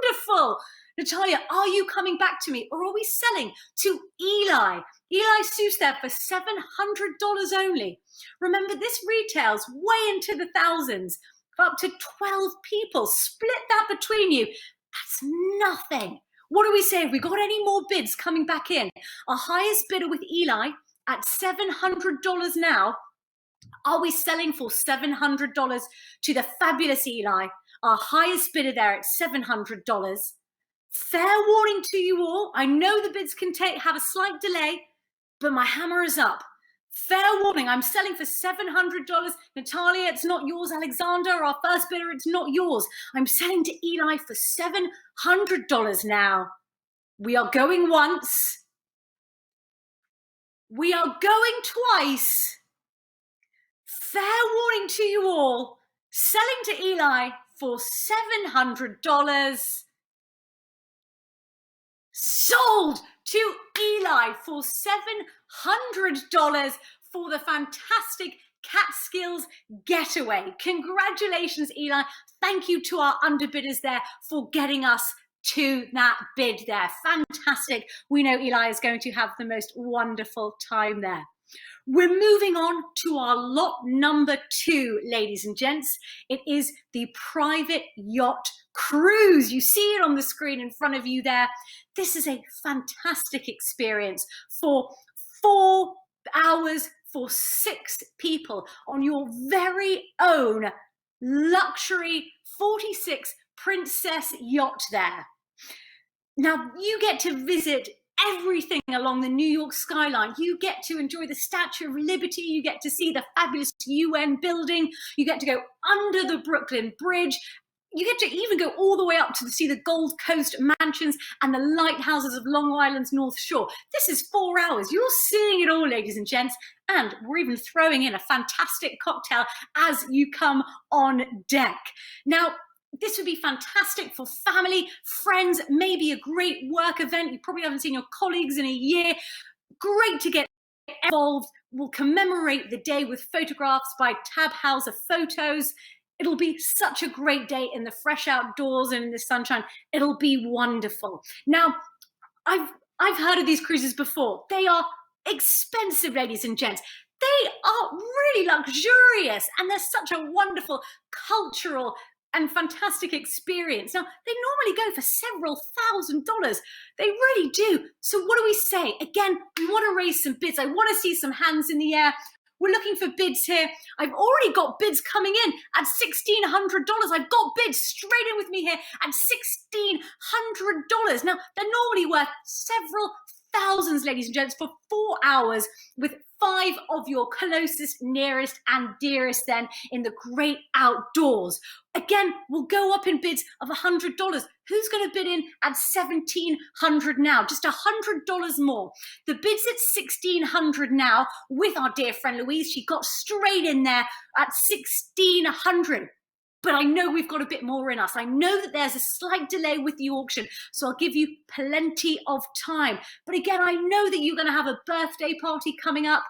wonderful. Natalia, are you coming back to me, or are we selling to Eli? Eli Seuss there for $700 only. Remember, this retails way into the thousands for up to 12 people. Split that between you. That's nothing. What do we say? Have we got any more bids coming back in? Our highest bidder with Eli at $700 now. Are we selling for $700 to the fabulous Eli? Our highest bidder there at $700. Fair warning to you all. I know the bids can have a slight delay, but my hammer is up. Fair warning, I'm selling for $700. Natalia, it's not yours. Alexander, our first bidder, it's not yours. I'm selling to Eli for $700 now. We are going once. We are going twice. Fair warning to you all. Selling to Eli for $700. Sold to Eli for $700 for the fantastic Catskills getaway. Congratulations, Eli. Thank you to our underbidders there for getting us to that bid there. Fantastic. We know Eli is going to have the most wonderful time there. We're moving on to our lot number 2, ladies and gents. It is the private yacht cruise. You see it on the screen in front of you there. This is a fantastic experience for 4 hours for 6 people on your very own luxury 46 Princess yacht there. Now, you get to visit everything along the New York skyline. You get to enjoy the Statue of Liberty. You get to see the fabulous UN building. You get to go under the Brooklyn Bridge. You get to even go all the way up to see the Gold Coast mansions and the lighthouses of Long Island's North Shore. This is 4 hours. You're seeing it all, ladies and gents. And we're even throwing in a fantastic cocktail as you come on deck. Now, this would be fantastic for family, friends, maybe a great work event. You probably haven't seen your colleagues in a year. Great to get involved. We'll commemorate the day with photographs by Tab Hauser Photos. It'll be such a great day in the fresh outdoors and in the sunshine. It'll be wonderful. Now, I've heard of these cruises before. They are expensive, ladies and gents. They are really luxurious, and they're such a wonderful cultural and fantastic experience. Now, they normally go for several $1,000s. They really do. So what do we say? Again, we want to raise some bids. I want to see some hands in the air. We're looking for bids here. I've already got bids coming in at $1,600. I've got bids straight in with me here at $1,600. Now, they're normally worth several thousands, ladies and gents, for 4 hours with 5 of your closest, nearest and dearest then in the great outdoors. Again, we'll go up in bids of $100. Who's going to bid in at $1,700 now? Just $100 more. The bid's at $1,600 now with our dear friend Louise. She got straight in there at $1,600. But I know we've got a bit more in us. I know that there's a slight delay with the auction, so I'll give you plenty of time. But again, I know that you're going to have a birthday party coming up,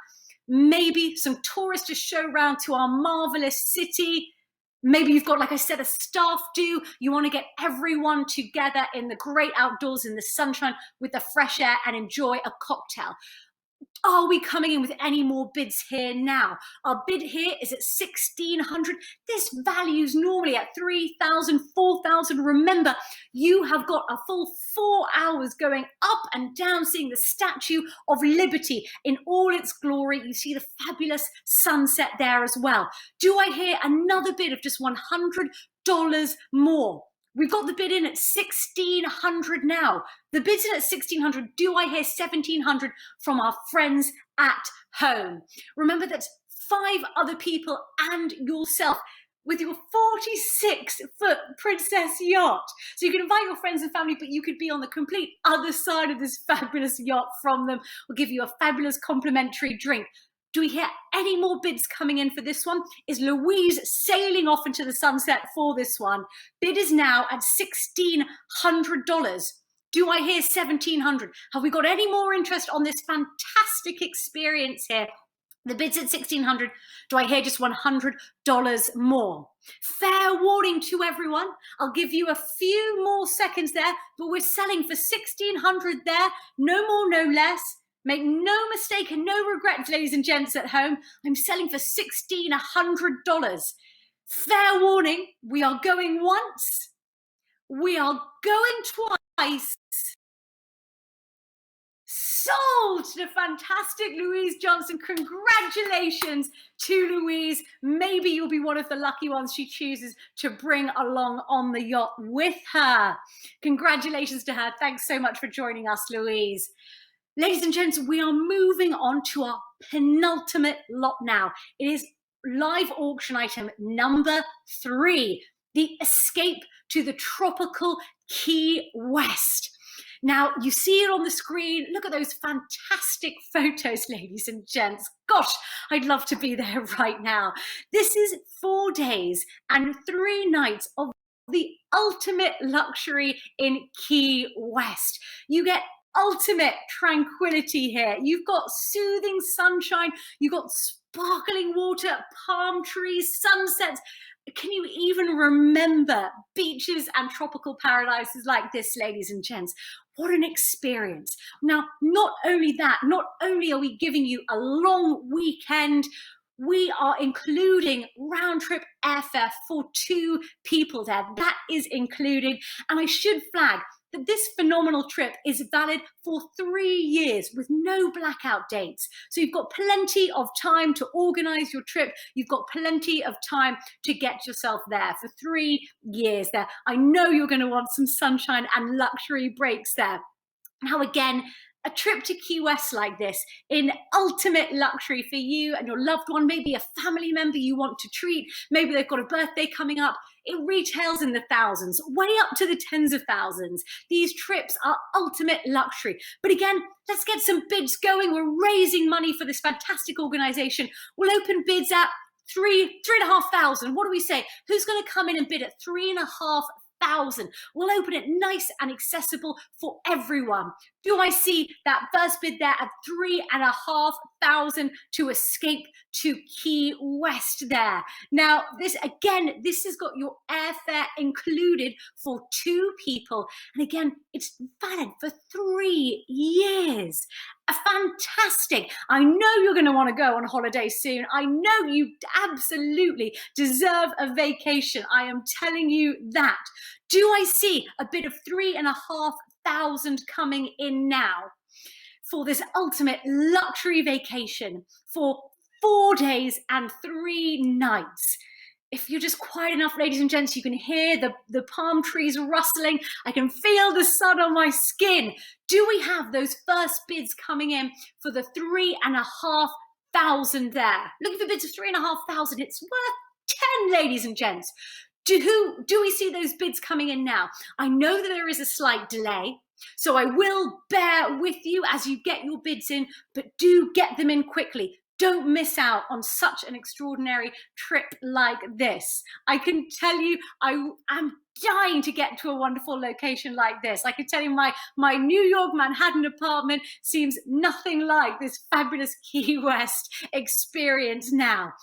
maybe some tourists to show around to our marvelous city. Maybe you've got, like I said, a staff do. You want to get everyone together in the great outdoors in the sunshine with the fresh air and enjoy a cocktail. Are we coming in with any more bids here now? Our bid here is at $1,600. This value's normally at $3,000, $4,000. Remember, you have got a full 4 hours going up and down, seeing the Statue of Liberty in all its glory. You see the fabulous sunset there as well. Do I hear another bid of just $100 more? We've got the bid in at $1,600 now. The bid's in at $1,600. Do I hear $1,700 from our friends at home? Remember, that's 5 other people and yourself with your 46-foot Princess yacht. So you can invite your friends and family, but you could be on the complete other side of this fabulous yacht from them. We'll give you a fabulous complimentary drink. Do we hear any more bids coming in for this one? Is Louise sailing off into the sunset for this one? Bid is now at $1,600. Do I hear $1,700? Have we got any more interest on this fantastic experience here The bid's at $1,600. Do I hear just $100 more? Fair warning to everyone. I'll give you a few more seconds there, but we're selling for $1,600 there. No more, no less. Make no mistake and no regret, ladies and gents at home. I'm selling for $1,600. Fair warning, we are going once. We are going twice. Sold to the fantastic Louise Johnson. Congratulations to Louise. Maybe you'll be one of the lucky ones she chooses to bring along on the yacht with her. Congratulations to her. Thanks so much for joining us, Louise. Ladies and gents, we are moving on to our penultimate lot now. It is live auction item number 3, the escape to the tropical Key West. Now, you see it on the screen. Look at those fantastic photos, ladies and gents. Gosh, I'd love to be there right now. This is 4 days and 3 nights of the ultimate luxury in Key West. You get ultimate tranquility here. You've got soothing sunshine. You've got sparkling water, palm trees, sunsets. Can you even remember beaches and tropical paradises like this, ladies and gents? What an experience. Now, not only that, not only are we giving you a long weekend, we are including round-trip airfare for 2 people there. That is included. And I should flag that this phenomenal trip is valid for 3 years with no blackout dates. So you've got plenty of time to organize your trip. You've got plenty of time to get yourself there for 3 years there. I know you're going to want some sunshine and luxury breaks there. Now, again, a trip to Key West like this in ultimate luxury for you and your loved one, maybe a family member you want to treat, maybe they've got a birthday coming up. It retails in the thousands, way up to the tens of thousands. These trips are ultimate luxury. But again, let's get some bids going. We're raising money for this fantastic organization. We'll open bids at $3,500. What do we say? Who's going to come in and bid at $3,500? We'll open it nice and accessible for everyone. Do I see that first bid there at $3,500 to escape to Key West there? Now, this has got your airfare included for 2 people. And again, it's valid for 3 years. Fantastic. I know you're going to want to go on holiday soon. I know you absolutely deserve a vacation. I am telling you that. Do I see a bid of $3,500 coming in now for this ultimate luxury vacation for 4 days and 3 nights? If you're just quiet enough, ladies and gents, you can hear the palm trees rustling. I can feel the sun on my skin. Do we have those first bids coming in for the $3,500 there? Looking for bids of $3,500. It's worth 10, ladies and gents. Do we see those bids coming in now? I know that there is a slight delay, so I will bear with you as you get your bids in, but do get them in quickly. Don't miss out on such an extraordinary trip like this. I can tell you, I'm dying to get to a wonderful location like this. I can tell you my New York Manhattan apartment seems nothing like this fabulous Key West experience now.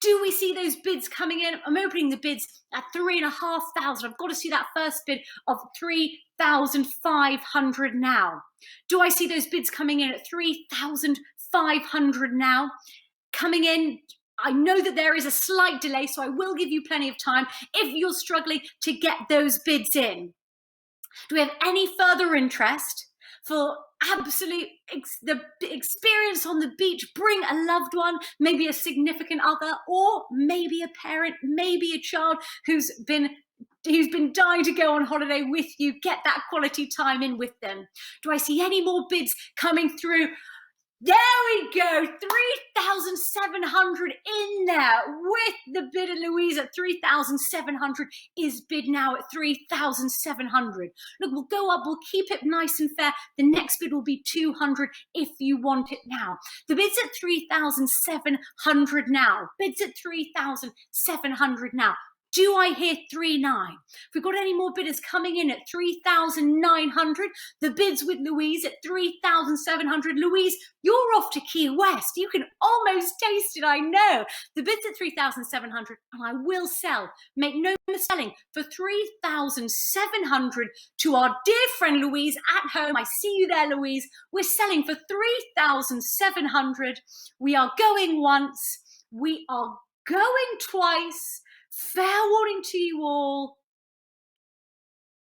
Do we see those bids coming in? I'm opening the bids at $3,500. I've got to see that first bid of $3,500 now. Do I see those bids coming in at $3,500 now? Coming in, I know that there is a slight delay, so I will give you plenty of time if you're struggling to get those bids in. Do we have any further interest for the experience on the beach? Bring a loved one, maybe a significant other, or maybe a parent, maybe a child who's been dying to go on holiday with you. Get that quality time in with them. Do I see any more bids coming through? There we go, $3,700 in there with the bid of Louise at $3,700 is bid now at $3,700. Look, we'll go up, we'll keep it nice and fair. The next bid will be $200 if you want it now. The bid's at $3,700 now. Bids at $3,700 now. Do I hear 3,900? If we've got any more bidders coming in at 3,900, the bids with Louise at 3,700. Louise, you're off to Key West. You can almost taste it, I know. The bids at 3,700, and I will sell. Make no mistake, for 3,700 to our dear friend Louise at home. I see you there, Louise. We're selling for 3,700. We are going once. We are going twice. Fair warning to you all.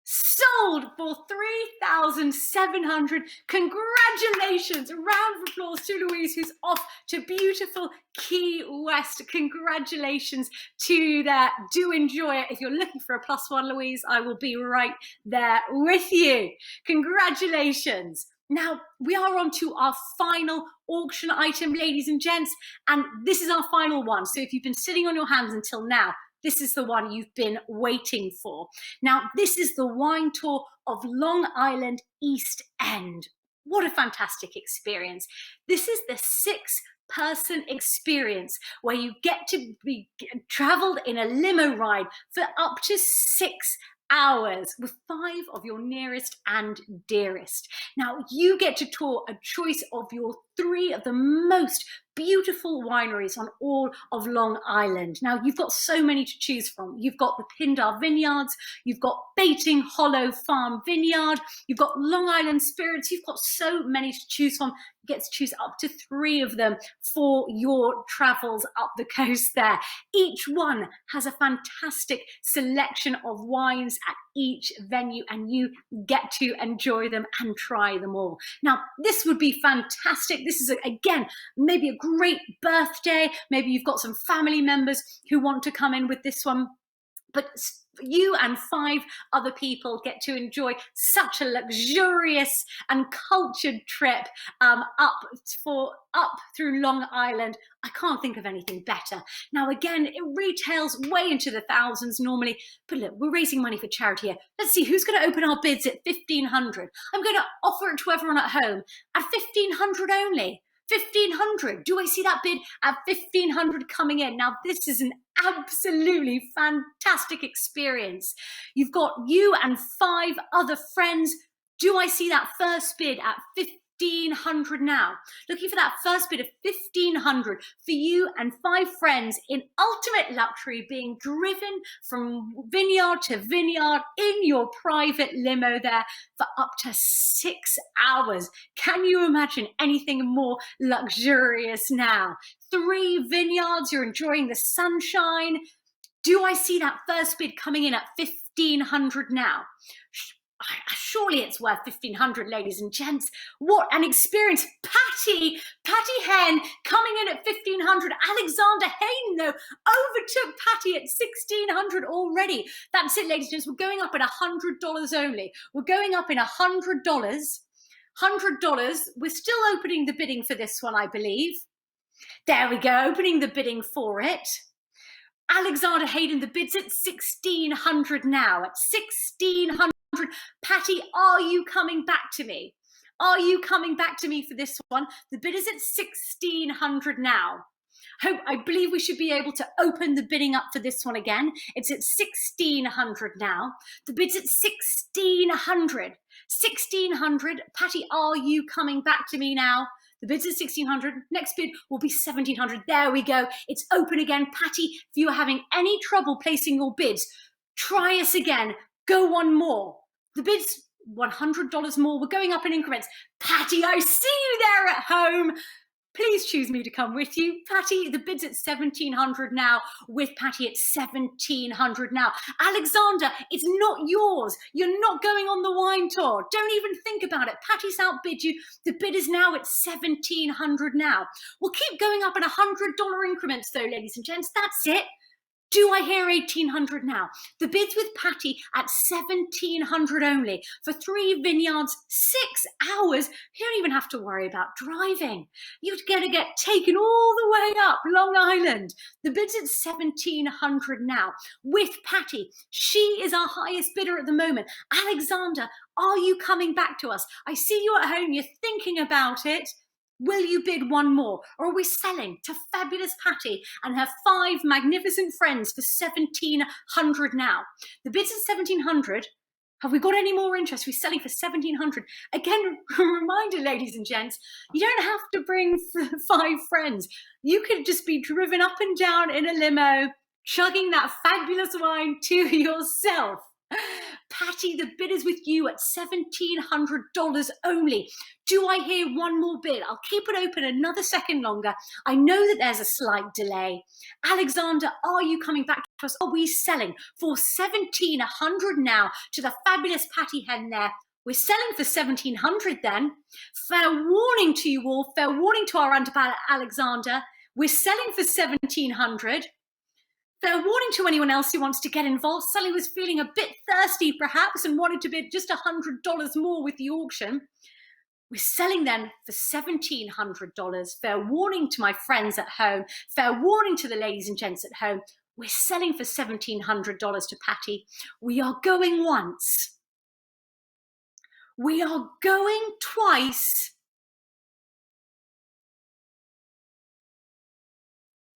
Sold for 3,700. Congratulations. A round of applause to Louise, who's off to beautiful Key West. Congratulations to that. Do enjoy it. If you're looking for a +1, Louise, I will be right there with you. Congratulations. Now, we are on to our final auction item, ladies and gents, and this is our final one. So if you've been sitting on your hands until now, this is the one you've been waiting for. Now, this is the wine tour of Long Island East End. What a fantastic experience. This is the 6-person experience where you get to be traveled in a limo ride for up to 6 hours with 5 of your nearest and dearest. Now, you get to tour a choice of your 3 of the most beautiful wineries on all of Long Island. Now, you've got so many to choose from. You've got the Pindar Vineyards, you've got Baiting Hollow Farm Vineyard, you've got Long Island Spirits, you've got so many to choose from. You get to choose up to 3 of them for your travels up the coast there. Each one has a fantastic selection of wines at each venue, and you get to enjoy them and try them all. Now, this would be fantastic. This is, again, maybe a great birthday. Maybe you've got some family members who want to come in with this one. But you and 5 other people get to enjoy such a luxurious and cultured trip up through Long Island. I can't think of anything better. Now, again, it retails way into the thousands normally, but look, we're raising money for charity here. Let's see who's going to open our bids at 1,500. I'm going to offer it to everyone at home at 1,500 only. 1,500. Do I see that bid at 1,500 coming in? Now, this is an absolutely fantastic experience. You've got you and 5 other friends. Do I see that first bid at 1,500 now? Looking for that first bid of 1,500 for you and 5 friends in ultimate luxury, being driven from vineyard to vineyard in your private limo there for up to 6 hours. Can you imagine anything more luxurious now? 3 vineyards, you're enjoying the sunshine. Do I see that first bid coming in at 1,500 now? Surely it's worth 1,500, ladies and gents. What an experience. Patty Hen coming in at 1,500. Alexander Hayden, though, overtook Patty at 1,600 already. That's it, ladies and gents. We're going up at $100 only. We're going up in $100. $100. We're still opening the bidding for this one, I believe. There we go, opening the bidding for it. Alexander Hayden, the bid's at 1,600 now. At 1,600. Patty, are you coming back to me? Are you coming back to me for this one? The bid is at 1,600 now. I believe we should be able to open the bidding up for this one again. It's at 1,600 now. The bid's at 1,600. 1,600. Patty, are you coming back to me now? The bid's at 1,600. Next bid will be 1,700. There we go. It's open again. Patty, if you are having any trouble placing your bids, try us again. Go one more. The bid's $100 more. We're going up in increments. Patty, I see you there at home. Please choose me to come with you. Patty, the bid's at 1,700 now, with Patty at 1,700 now. Alexander, it's not yours. You're not going on the wine tour. Don't even think about it. Patty's outbid you. The bid is now at 1,700 now. We'll keep going up in $100 increments though, ladies and gents. That's it. Do I hear 1,800 now? The bid's with Patty at 1,700 only for 3 vineyards, 6 hours. You don't even have to worry about driving. You're going to get taken all the way up Long Island. The bid's at 1,700 now with Patty. She is our highest bidder at the moment. Alexander, are you coming back to us? I see you at home. You're thinking about it. Will you bid one more? Or are we selling to fabulous Patty and her 5 magnificent friends for $1,700 now? The bid's at $1,700. Have we got any more interest? We're selling for $1,700. Again, a reminder, ladies and gents, you don't have to bring 5 friends. You could just be driven up and down in a limo, chugging that fabulous wine to yourself. Patty, the bid is with you at $1,700 only. Do I hear one more bid? I'll keep it open another second longer. I know that there's a slight delay. Alexander, are you coming back to us? Are we selling for $1,700 now to the fabulous Patty hen there? We're selling for $1,700 then. Fair warning to you all, fair warning to our underpal Alexander. We're selling for $1,700. Fair warning to anyone else who wants to get involved. Sally was feeling a bit thirsty perhaps and wanted to bid just $100 more with the auction. We're selling then for $1,700. Fair warning to my friends at home. Fair warning to the ladies and gents at home. We're selling for $1,700 to Patty. We are going once. We are going twice.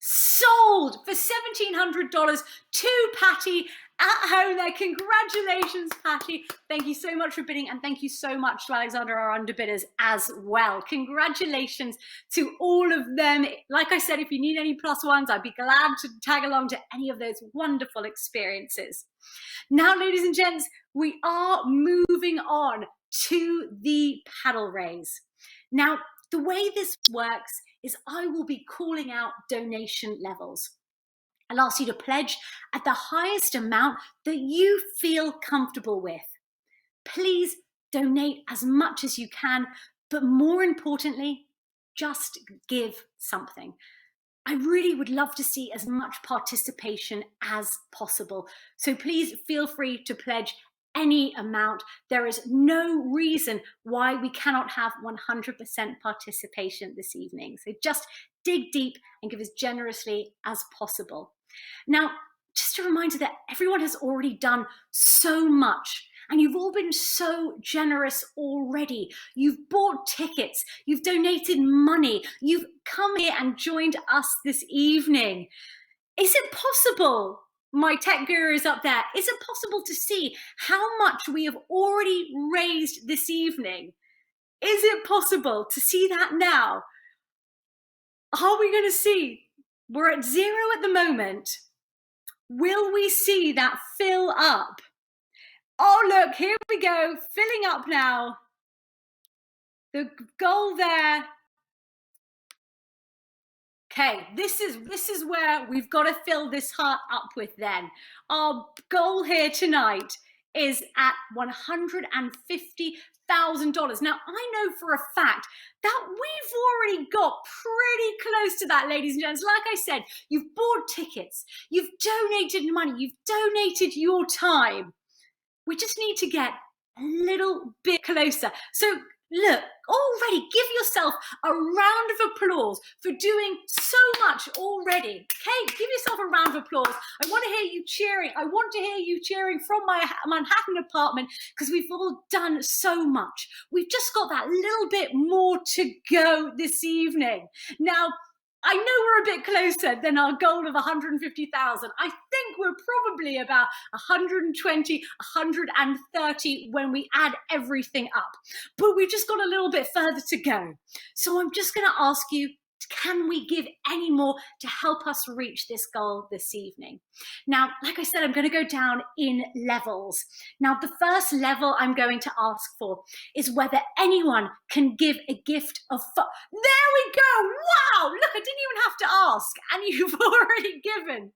Sold for $1,700 to Patty at home there. Congratulations, Patty. Thank you so much for bidding, and thank you so much to Alexander, our underbidders, as well. Congratulations to all of them. Like I said, if you need any plus ones, I'd be glad to tag along to any of those wonderful experiences. Now, ladies and gents, we are moving on to the paddle raise. Now, the way this works is I will be calling out donation levels. I'll ask you to pledge at the highest amount that you feel comfortable with. Please donate as much as you can, but more importantly, just give something. I really would love to see as much participation as possible. So please feel free to pledge any amount. There is no reason why we cannot have 100% participation this evening. So just dig deep and give as generously as possible. Now, just a reminder that everyone has already done so much, and you've all been so generous already. You've bought tickets, you've donated money, you've come here and joined us this evening. Is it possible? My tech guru is up there. Is it possible to see how much we have already raised this evening? Is it possible to see that now? Are we going to see? We're at 0 at the moment. Will we see that fill up? Oh, look, here we go, filling up now. The goal there. Okay, this is where we've got to fill this heart up with then. Our goal here tonight is at $150,000. Now, I know for a fact that we've already got pretty close to that, ladies and gents. Like I said, you've bought tickets, you've donated money, you've donated your time. We just need to get a little bit closer. So look, already give yourself a round of applause for doing so much already. Okay, give yourself a round of applause. I want to hear you cheering. I want to hear you cheering from my Manhattan apartment because we've all done so much. We've just got that little bit more to go this evening. Now, I know we're a bit closer than our goal of 150,000. I think we're probably about 120, 130 when we add everything up. But we've just got a little bit further to go. So I'm just going to ask you, can we give any more to help us reach this goal this evening? Now, like I said, I'm going to go down in levels. Now, the first level I'm going to ask for is whether anyone can give a gift of there we go. Wow, look, I didn't even have to ask, and you've already given.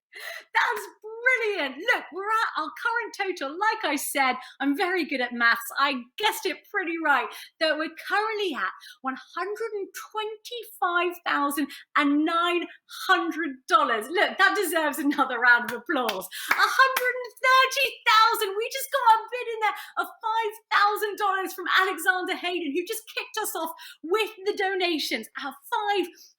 That's brilliant. Look, we're at our current total. Like I said, I'm very good at maths. I guessed it pretty right, that we're currently at $125,900. Look, that deserves another round of applause. $130,000. We just got a bid in there of $5,000 from Alexander Hayden, who just kicked us off with the donations at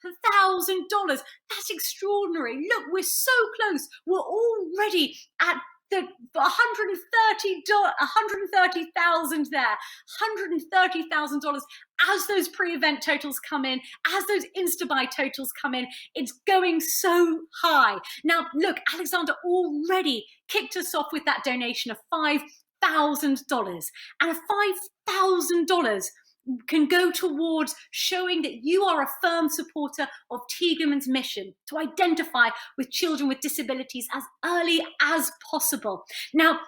$5,000. That's extraordinary. Look, we're so close. We're already at the $130,000 there, $130,000 as those pre-event totals come in, as those Instabuy totals come in. It's going so high. Now, look, Alexander already kicked us off with that donation of $5,000, and $5,000 can go towards showing that you are a firm supporter of Tiegerman's mission to identify with children with disabilities as early as possible. Now,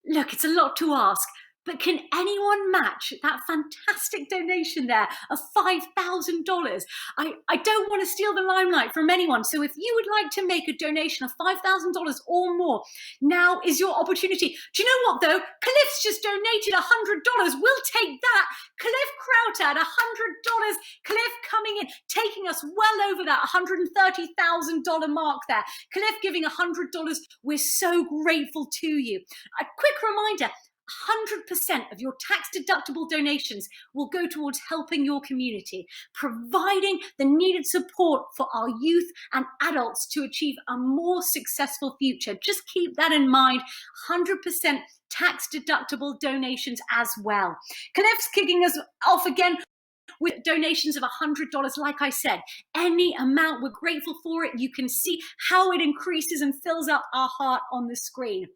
look, it's a lot to ask, but can anyone match that fantastic donation there of $5,000? I don't want to steal the limelight from anyone, so if you would like to make a donation of $5,000 or more, now is your opportunity. Do you know what, though? Cliff's just donated $100. We'll take that. Cliff Crowter at $100. Cliff coming in, taking us well over that $130,000 mark there. Cliff giving $100. We're so grateful to you. A quick reminder, 100% of your tax-deductible donations will go towards helping your community, providing the needed support for our youth and adults to achieve a more successful future. Just keep that in mind, 100% tax-deductible donations as well. Cliff's kicking us off again with donations of $100. Like I said, any amount, we're grateful for it. You can see how it increases and fills up our heart on the screen.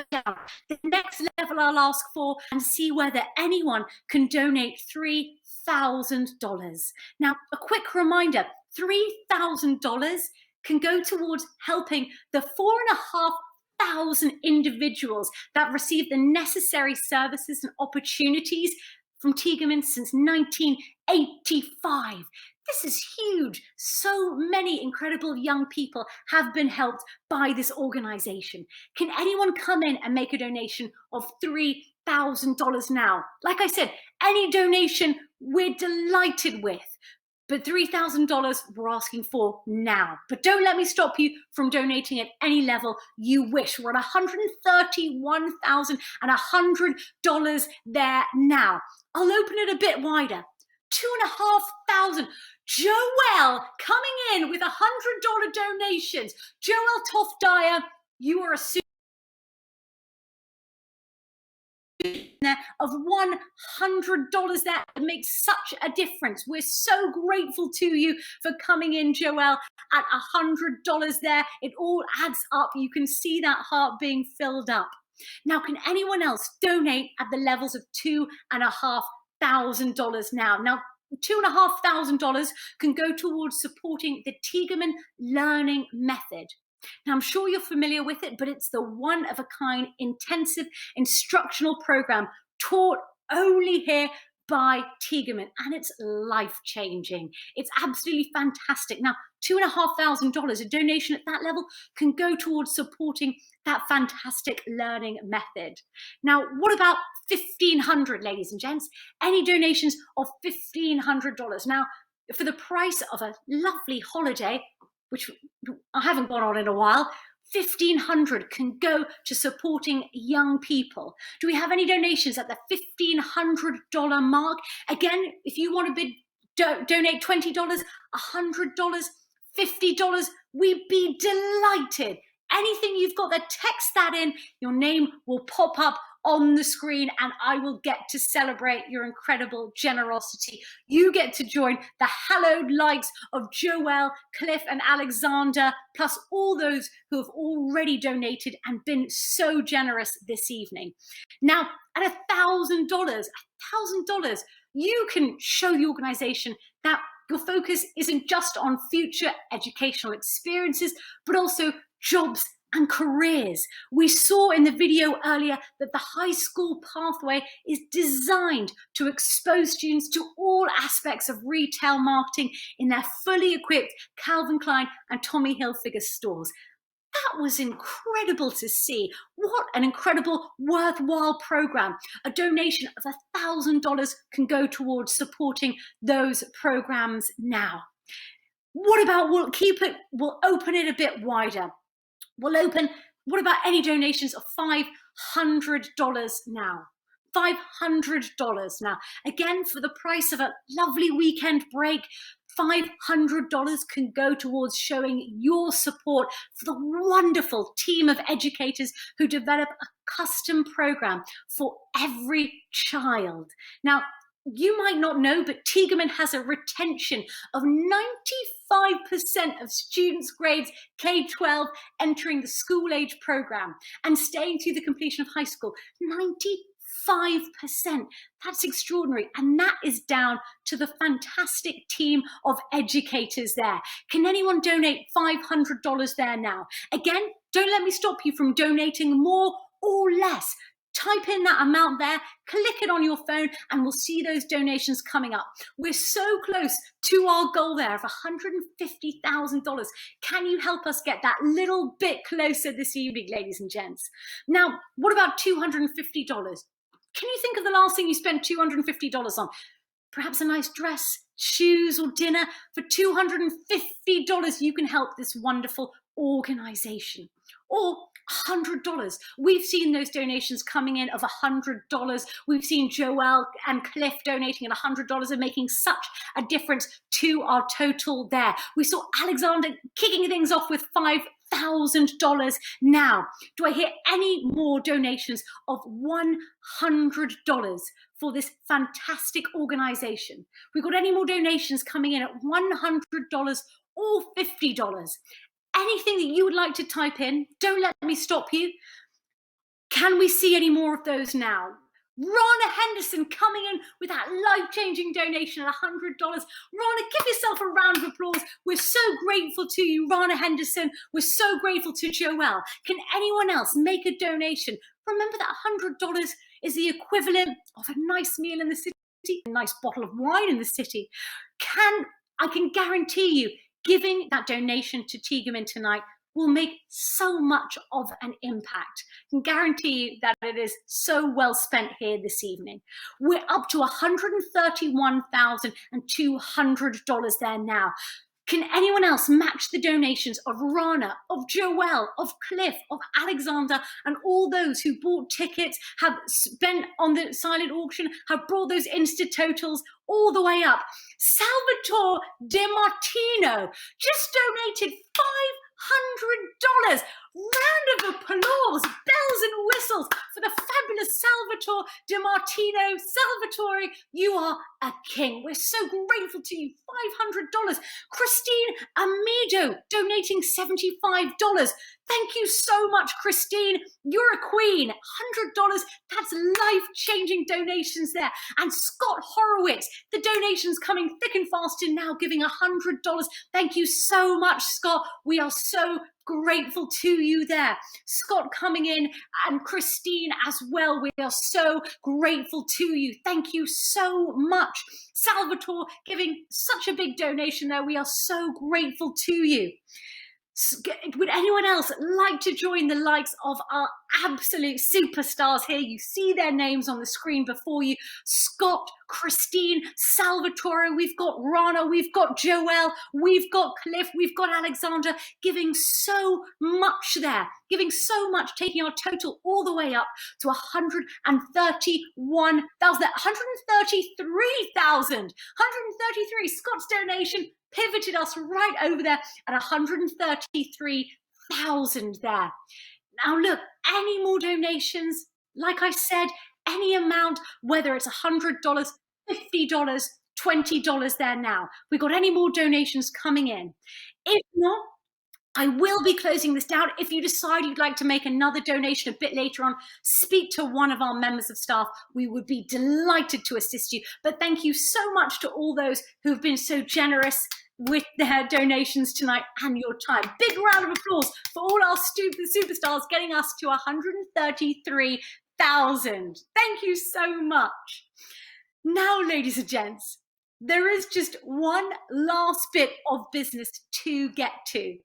The next level I'll ask for and see whether anyone can donate $3,000. Now, a quick reminder, $3,000 can go towards helping the 4,500 individuals that receive the necessary services and opportunities from Tiegerman since 1985. This is huge. So many incredible young people have been helped by this organization. Can anyone come in and make a donation of $3,000 now? Like I said, any donation we're delighted with. But $3,000 we're asking for now. But don't let me stop you from donating at any level you wish. We're at $131,100 there now. I'll open it a bit wider. 2,500. Joelle coming in with $100 donations. Joelle Toft-Dyer, you are a of $100 there. It makes such a difference. We're so grateful to you for coming in, Joelle, at $100 there. It all adds up. You can see that heart being filled up. Now, can anyone else donate at the levels of $2,500 now? Now, $2,500 can go towards supporting the Tiegerman Learning Method. Now, I'm sure you're familiar with it, but it's the one-of-a-kind intensive instructional program taught only here by Tiegerman, and it's life-changing. It's absolutely fantastic. Now, $2,500, a donation at that level can go towards supporting that fantastic learning method. Now, what about $1,500, ladies and gents? Any donations of $1,500? Now, for the price of a lovely holiday, which I haven't gone on in a while, $1,500 can go to supporting young people. Do we have any donations at the $1,500 mark? Again, if you want to donate $20, $100, $50, we'd be delighted. Anything you've got there, text that in. Your name will pop up on the screen and I will get to celebrate your incredible generosity. You get to join the hallowed likes of Joelle, Cliff and Alexander, plus all those who have already donated and been so generous this evening. Now, at $1,000, you can show the organization that your focus isn't just on future educational experiences, but also jobs and careers. We saw in the video earlier that the high school pathway is designed to expose students to all aspects of retail marketing in their fully equipped Calvin Klein and Tommy Hilfiger stores. That was incredible to see. What an incredible, worthwhile program. A donation of $1,000 can go towards supporting those programs now. What about, we'll open it a bit wider. What about any donations of $500 now? $500 now. Again, for the price of a lovely weekend break, $500 can go towards showing your support for the wonderful team of educators who develop a custom program for every child. Now, you might not know, but Tiegerman has a retention of 95% of students' grades K-12 entering the school-age program and staying through the completion of high school. 95%. That's extraordinary. And that is down to the fantastic team of educators there. Can anyone donate $500 there now? Again, don't let me stop you from donating more or less. Type in that amount there, click it on your phone, and we'll see those donations coming up. We're so close to our goal there of $150,000. Can you help us get that little bit closer this evening, ladies and gents? Now, what about $250? Can you think of the last thing you spent $250 on? Perhaps a nice dress, shoes, or dinner. For $250, you can help this wonderful organization. Or $100. We've seen those donations coming in of $100. We've seen Joelle and Cliff donating at $100 and making such a difference to our total there. We saw Alexander kicking things off with $5,000 now. Do I hear any more donations of $100 for this fantastic organization? We've got any more donations coming in at $100 or $50? Anything that you would like to type in, don't let me stop you. Can we see any more of those now? Rana Henderson coming in with that life-changing donation at $100. Rana, give yourself a round of applause. We're so grateful to you, Rana Henderson. We're so grateful to Joelle. Can anyone else make a donation? Remember that $100 is the equivalent of a nice meal in the city, a nice bottle of wine in the city. I can guarantee you, giving that donation to Tiegerman tonight will make so much of an impact. I can guarantee you that it is so well spent here this evening. We're up to $131,200 there now. Can anyone else match the donations of Rana, of Joelle, of Cliff, of Alexander, and all those who bought tickets, have spent on the silent auction, have brought those Insta totals all the way up? Salvatore De Martino just donated $500. Round of applause, bells and whistles for the fabulous Salvatore De Martino. Salvatore, you are a king. We're so grateful to you. $500. Christine Amido donating $75. Thank you so much, Christine. You're a queen. $100. That's life-changing donations there. And Scott Horowitz, the donations coming thick and fast in now, giving $100. Thank you so much, Scott. We are so grateful to you there. Scott coming in, and Christine as well. We are so grateful to you. Thank you so much. Salvatore giving such a big donation there. We are so grateful to you. Would anyone else like to join the likes of our absolute superstars here? You see their names on the screen before you. Scott, Christine, Salvatore, we've got Rana, we've got Joelle, we've got Cliff, we've got Alexander, giving so much there, giving so much, taking our total all the way up to 133,000. Scott's donation pivoted us right over there at 133,000 there. Now look, any more donations, like I said, any amount, whether it's $100, $50, $20 there now. We've got any more donations coming in. If not, I will be closing this down. If you decide you'd like to make another donation a bit later on, speak to one of our members of staff. We would be delighted to assist you. But thank you so much to all those who've been so generous with their donations tonight and your time. Big round of applause for all our superstars, getting us to 133,000. Thank you so much. Now, ladies and gents, there is just one last bit of business to get to,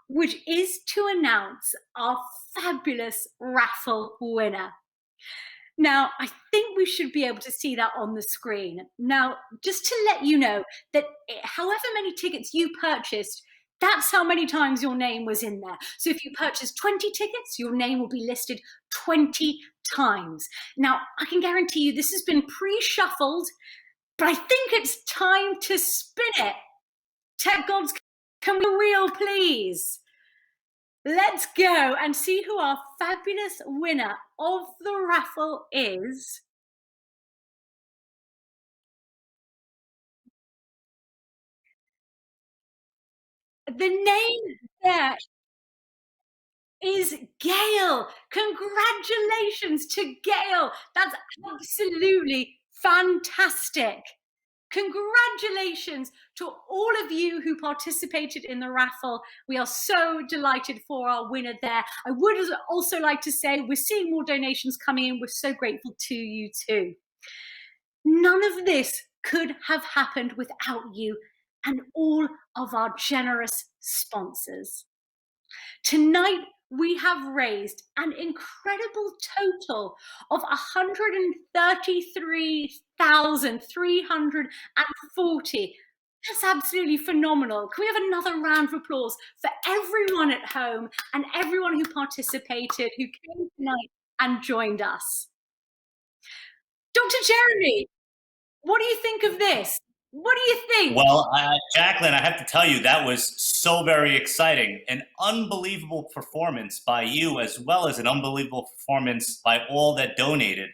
which is to announce our fabulous raffle winner. Now, I think we should be able to see that on the screen. Now, just to let you know that however many tickets you purchased, that's how many times your name was in there. So if you purchased 20 tickets, your name will be listed 20 times. Now, I can guarantee you this has been pre-shuffled, but I think it's time to spin it. Tech gods, can we wheel, please? Let's go and see who our fabulous winner of the raffle is. The name there is Gail. Congratulations to Gail. That's absolutely fantastic. Congratulations to all of you who participated in the raffle. We are so delighted for our winner there. I would also like to say we're seeing more donations coming in. We're so grateful to you too. None of this could have happened without you and all of our generous sponsors. Tonight, we have raised an incredible total of $133,340. That's absolutely phenomenal. Can we have another round of applause for everyone at home and everyone who participated, who came tonight and joined us? Dr. Jeremy, what do you think of this? What do you think? Well, Jacqueline, I have to tell you, that was so very exciting. An unbelievable performance by you, as well as an unbelievable performance by all that donated.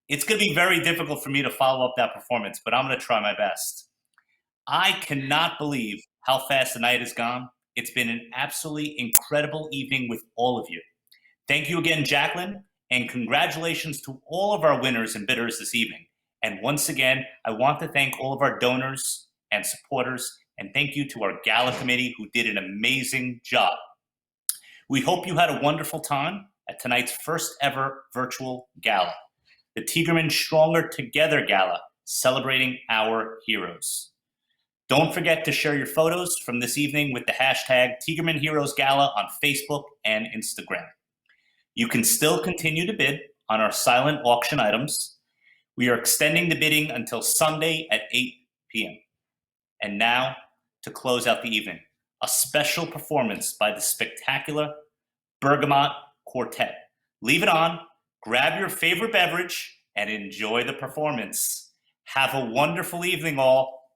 It's going to be very difficult for me to follow up that performance, but I'm going to try my best. I cannot believe how fast the night has gone. It's been an absolutely incredible evening with all of you. Thank you again, Jacqueline, and congratulations to all of our winners and bidders this evening. And once again, I want to thank all of our donors and supporters, and thank you to our Gala committee who did an amazing job. We hope you had a wonderful time at tonight's first ever virtual Gala, the Tiegerman Stronger Together Gala, celebrating our heroes. Don't forget to share your photos from this evening with the hashtag Tiegerman Heroes Gala on Facebook and Instagram. You can still continue to bid on our silent auction items. We are extending the bidding until Sunday at 8 p.m. And now, to close out the evening, a special performance by the spectacular Bergamot Quartet. Leave it on, grab your favorite beverage, and enjoy the performance. Have a wonderful evening, all.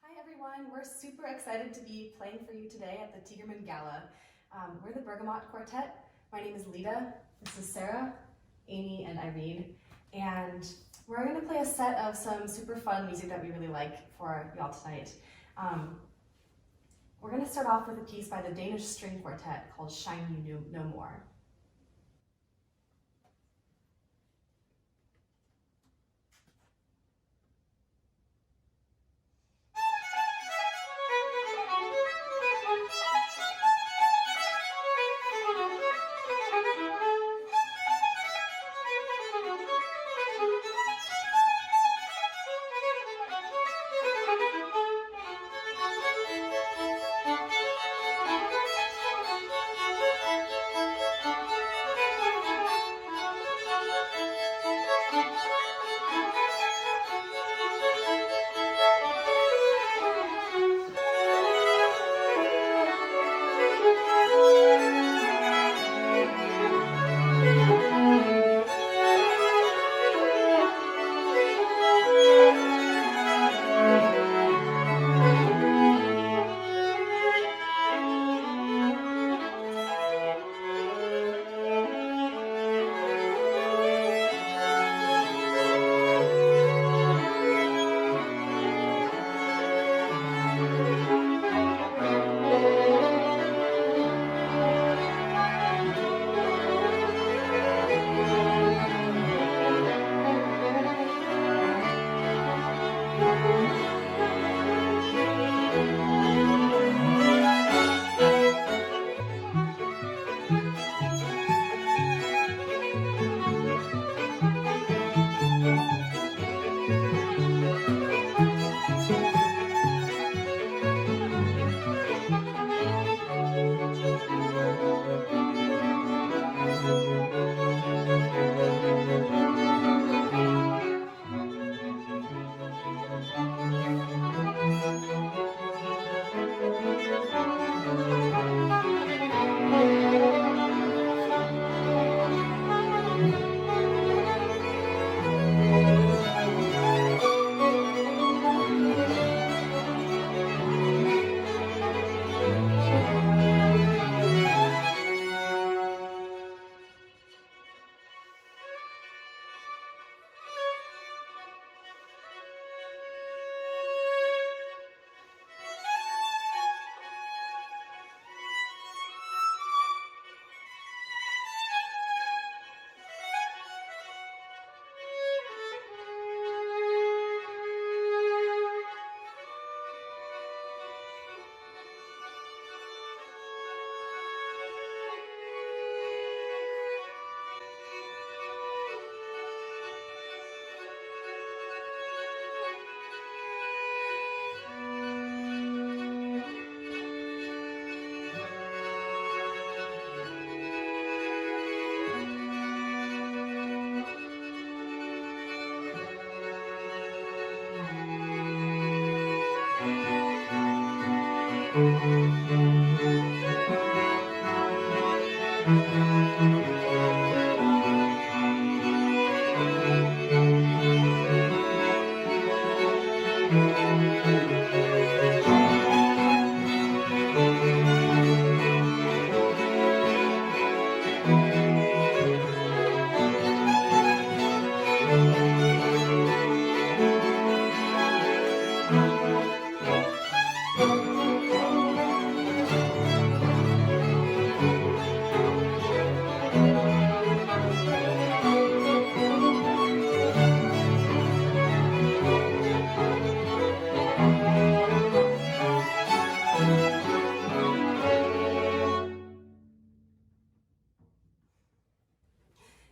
Hi, everyone. We're super excited to be playing for you today at the Tiegerman Gala. We're the Bergamot Quartet. My name is Lita. This is Sarah, Amy, and Irene. And we're going to play a set of some super fun music that we really like for y'all tonight. We're going to start off with a piece by the Danish String Quartet called Shine You No More.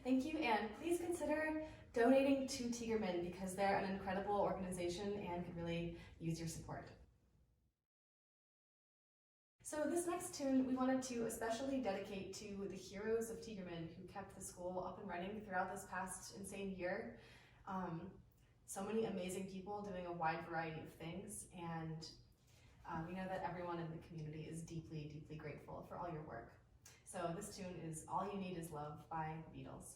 Thank you, and please consider donating to Tiegerman because they're an incredible organization and could really use your support. So this next tune we wanted to especially dedicate to the heroes of Tiegerman who kept the school up and running throughout this past insane year. So many amazing people doing a wide variety of things, and we know that everyone in the community is deeply, deeply grateful for all your work. So this tune is All You Need Is Love by the Beatles.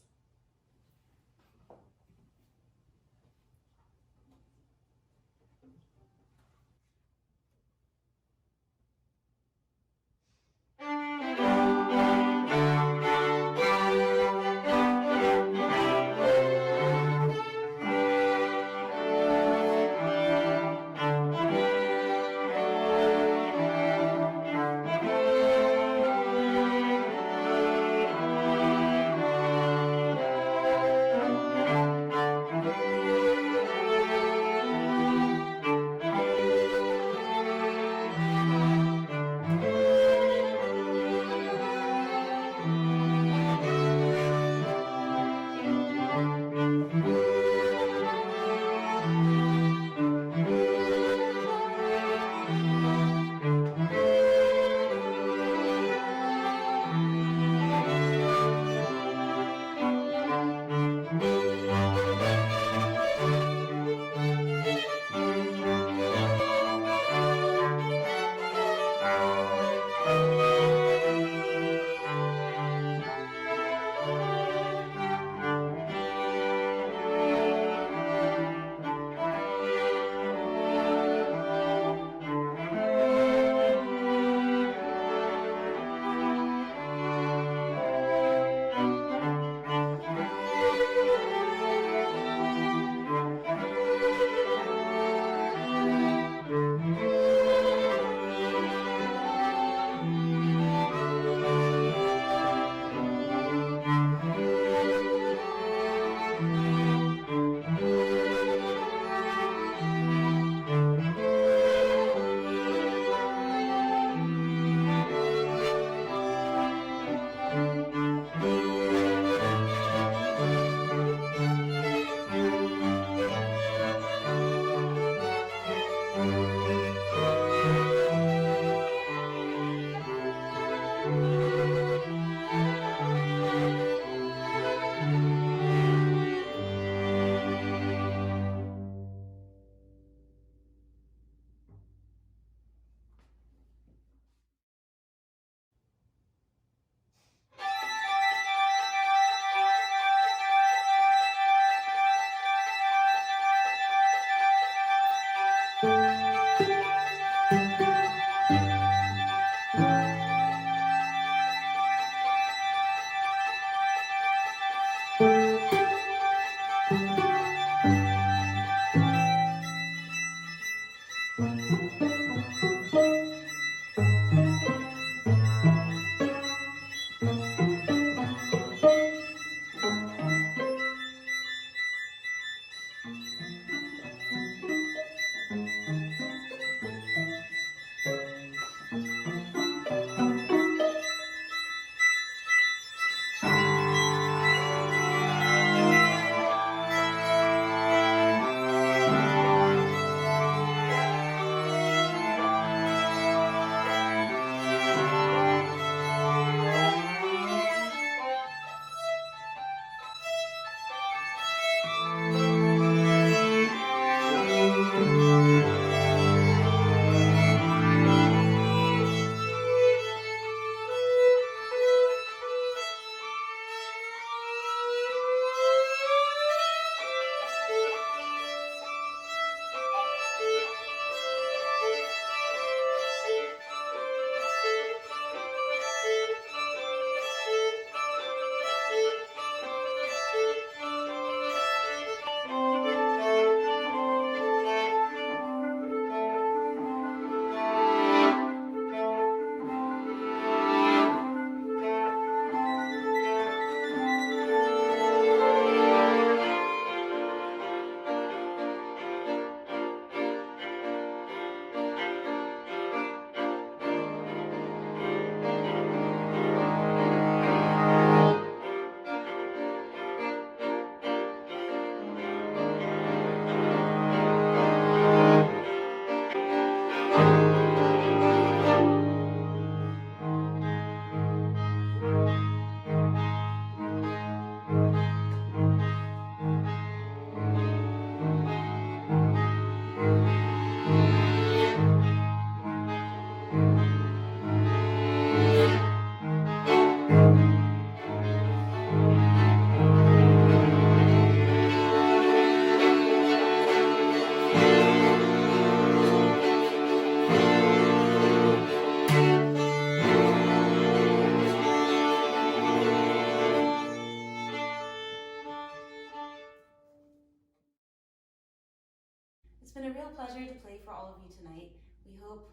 been a real pleasure to play for all of you tonight. We hope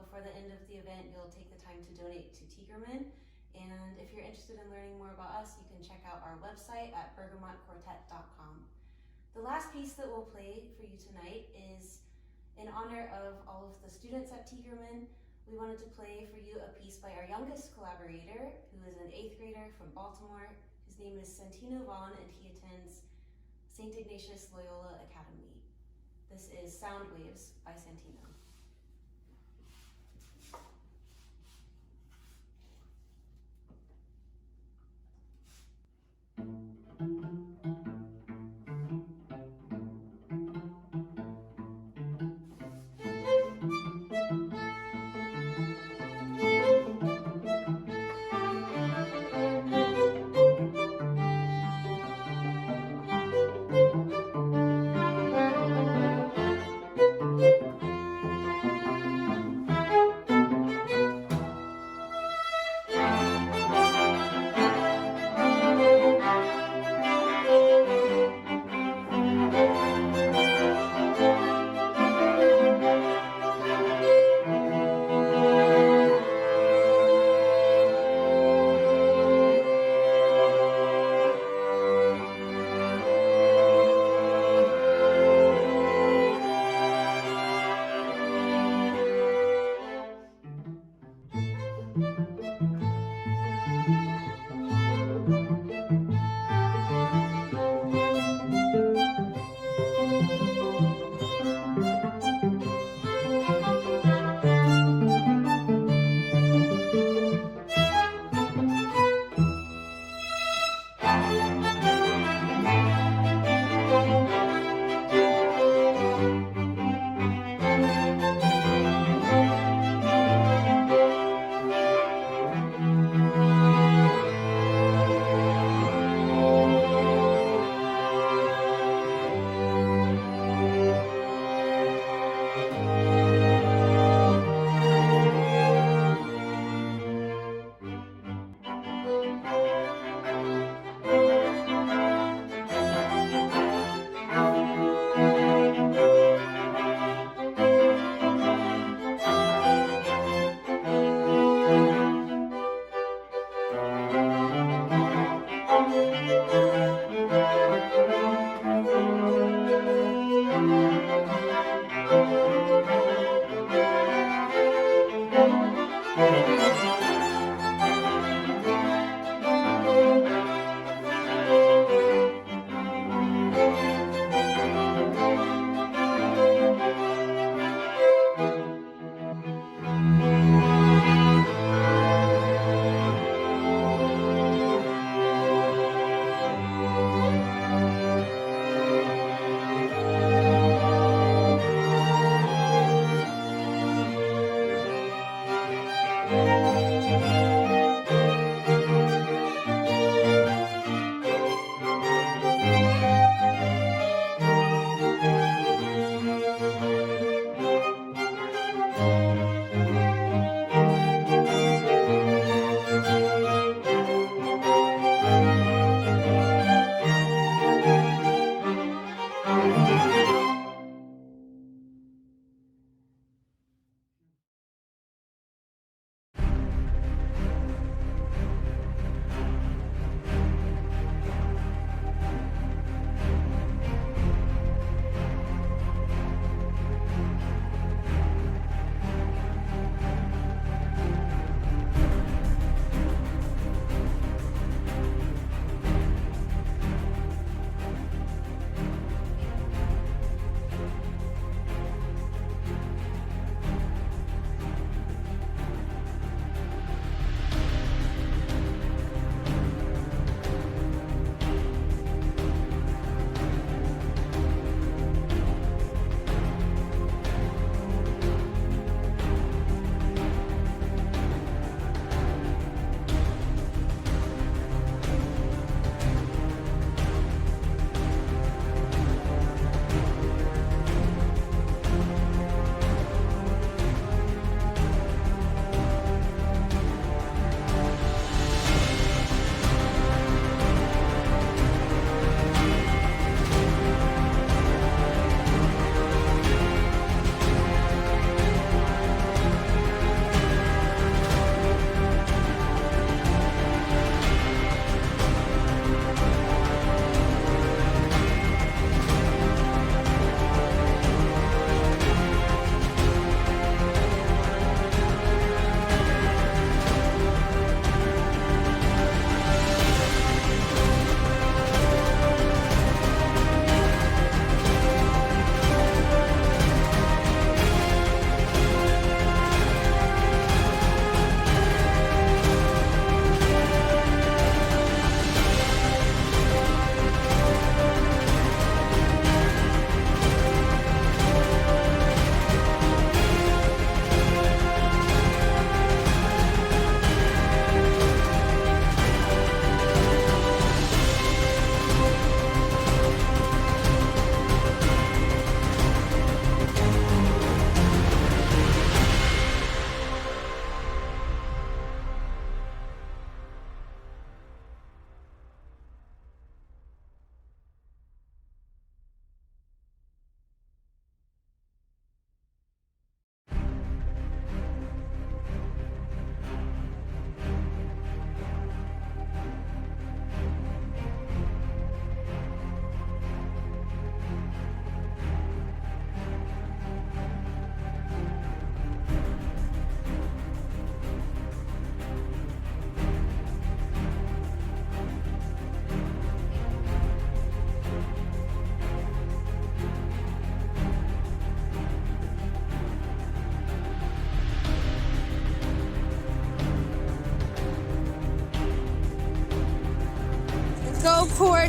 before the end of the event you'll take the time to donate to Tiegerman. And if you're interested in learning more about us, you can check out our website at bergamotquartet.com. The last piece that we'll play for you tonight is in honor of all of the students at Tiegerman. We wanted to play for you a piece by our youngest collaborator, who is an 8th grader from Baltimore. His name is Santino Vaughn, and he attends St. Ignatius Loyola Academy. This is Sound Waves by Santino.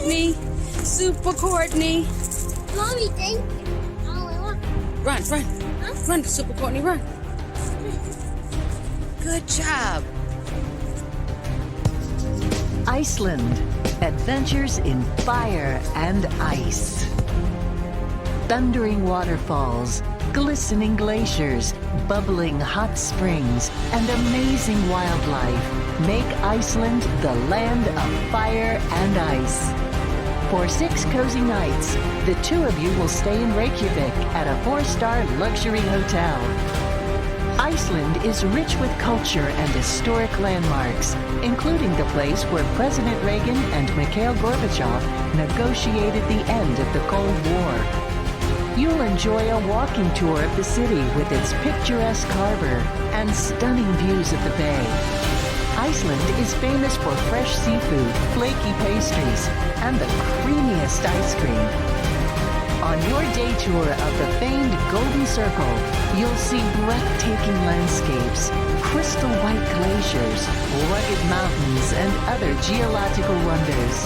Courtney. Super Courtney. Mommy, thank you. Run, run. Huh? Run, Super Courtney, run. Good job. Iceland. Adventures in fire and ice. Thundering waterfalls, glistening glaciers, bubbling hot springs, and amazing wildlife make Iceland the land of fire and ice. For 6 cozy nights, the 2 of you will stay in Reykjavik at a 4-star luxury hotel. Iceland is rich with culture and historic landmarks, including the place where President Reagan and Mikhail Gorbachev negotiated the end of the Cold War. You'll enjoy a walking tour of the city with its picturesque harbor and stunning views of the bay. Iceland is famous for fresh seafood, flaky pastries, and the creamiest ice cream. On your day tour of the famed Golden Circle, you'll see breathtaking landscapes, crystal white glaciers, rugged mountains, and other geological wonders.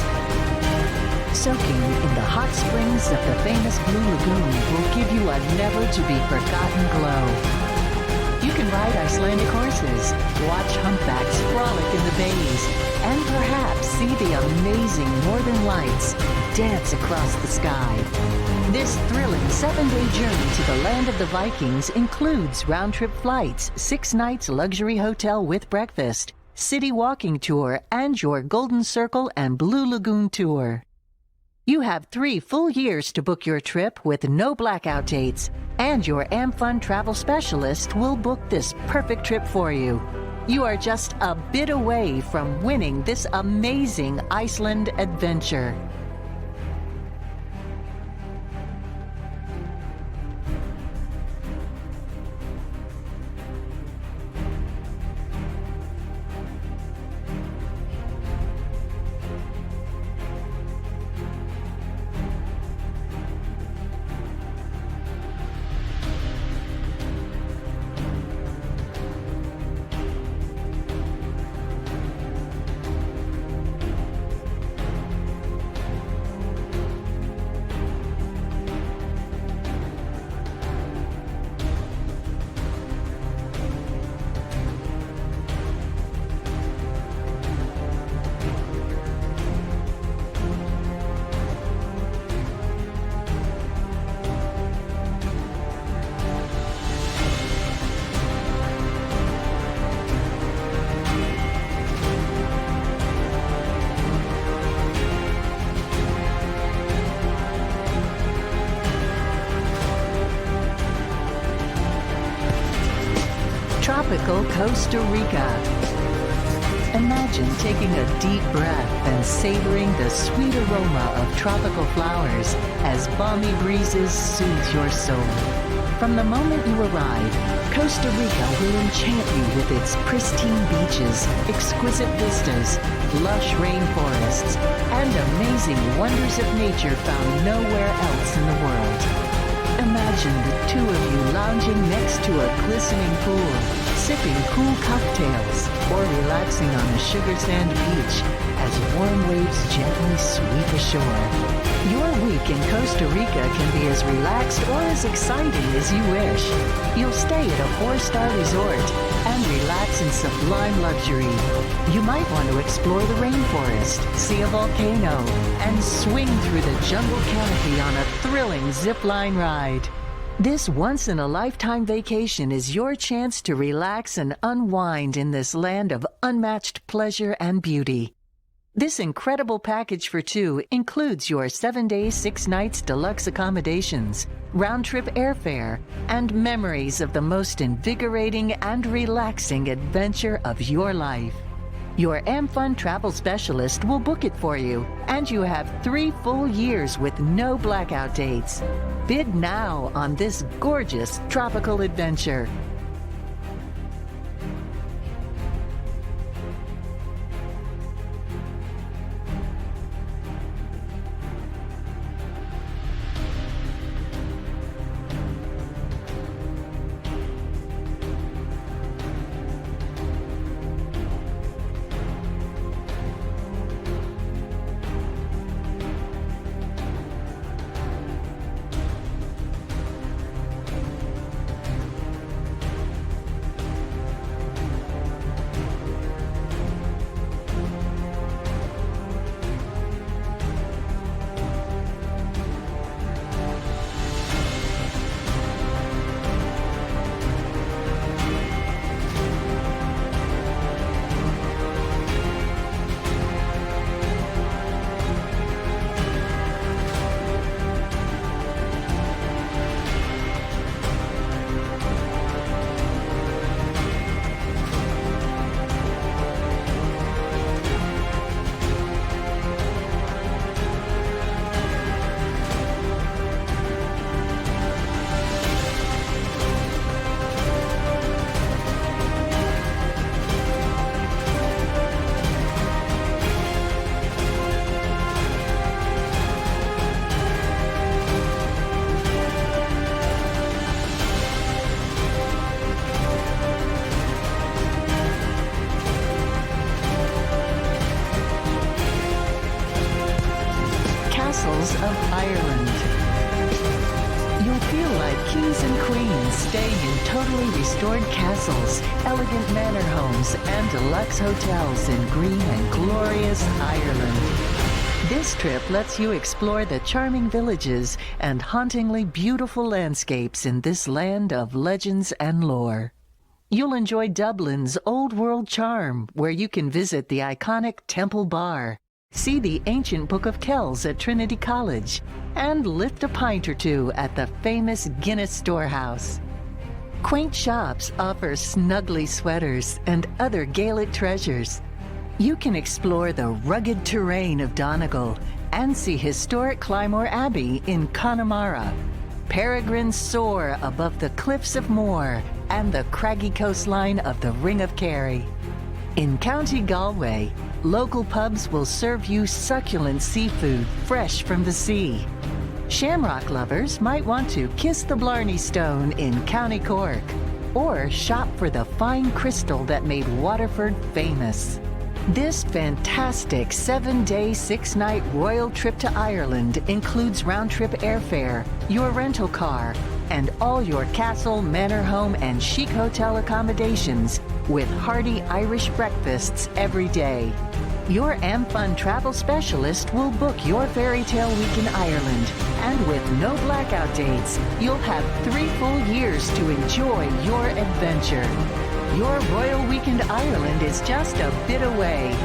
Soaking in the hot springs of the famous Blue Lagoon will give you a never-to-be-forgotten glow. You can ride Icelandic horses, watch humpbacks frolic in the bays, and perhaps see the amazing northern lights dance across the sky. This thrilling 7-day journey to the land of the Vikings includes round-trip flights, 6 nights luxury hotel with breakfast, city walking tour, and your Golden Circle and Blue Lagoon tour. You have 3 full years to book your trip with no blackout dates, and your AmFun travel specialist will book this perfect trip for you. You are just a bit away from winning this amazing Iceland adventure. Tropical Costa Rica. Imagine taking a deep breath and savoring the sweet aroma of tropical flowers as balmy breezes soothe your soul. From the moment you arrive, Costa Rica will enchant you with its pristine beaches, exquisite vistas, lush rainforests, and amazing wonders of nature found nowhere else in the world. Imagine the 2 of you lounging next to a glistening pool, sipping cool cocktails, or relaxing on a sugar sand beach as warm waves gently sweep ashore. Your week in Costa Rica can be as relaxed or as exciting as you wish. You'll stay at a 4-star resort and relax in sublime luxury. You might want to explore the rainforest, see a volcano, and swing through the jungle canopy on a thrilling zip-line ride. This once-in-a-lifetime vacation is your chance to relax and unwind in this land of unmatched pleasure and beauty. This incredible package for 2 includes your 7 days, 6 nights deluxe accommodations, round-trip airfare, and memories of the most invigorating and relaxing adventure of your life. Your AmFun travel specialist will book it for you, and you have 3 full years with no blackout dates. Bid now on this gorgeous tropical adventure. castles of Ireland. You'll feel like kings and queens staying in totally restored castles, elegant manor homes, and deluxe hotels in green and glorious Ireland. This trip lets you explore the charming villages and hauntingly beautiful landscapes in this land of legends and lore. You'll enjoy Dublin's old world charm, where you can visit the iconic Temple Bar, see the ancient Book of Kells at Trinity College, and lift a pint or two at the famous Guinness Storehouse. Quaint shops offer snuggly sweaters and other Gaelic treasures. You can explore the rugged terrain of Donegal and see historic Clymore Abbey in Connemara. Peregrines soar above the cliffs of Moher and the craggy coastline of the Ring of Kerry. In County Galway, local pubs will serve you succulent seafood fresh from the sea. Shamrock lovers might want to kiss the Blarney Stone in County Cork, or shop for the fine crystal that made Waterford famous. This fantastic 7-day, 6-night royal trip to Ireland includes round-trip airfare, your rental car, and all your castle, manor home, and chic hotel accommodations with hearty Irish breakfasts every day. Your AmFun travel specialist will book your fairy tale week in Ireland, and with no blackout dates, you'll have 3 full years to enjoy your adventure. Your Royal Weekend Ireland is just a bit away.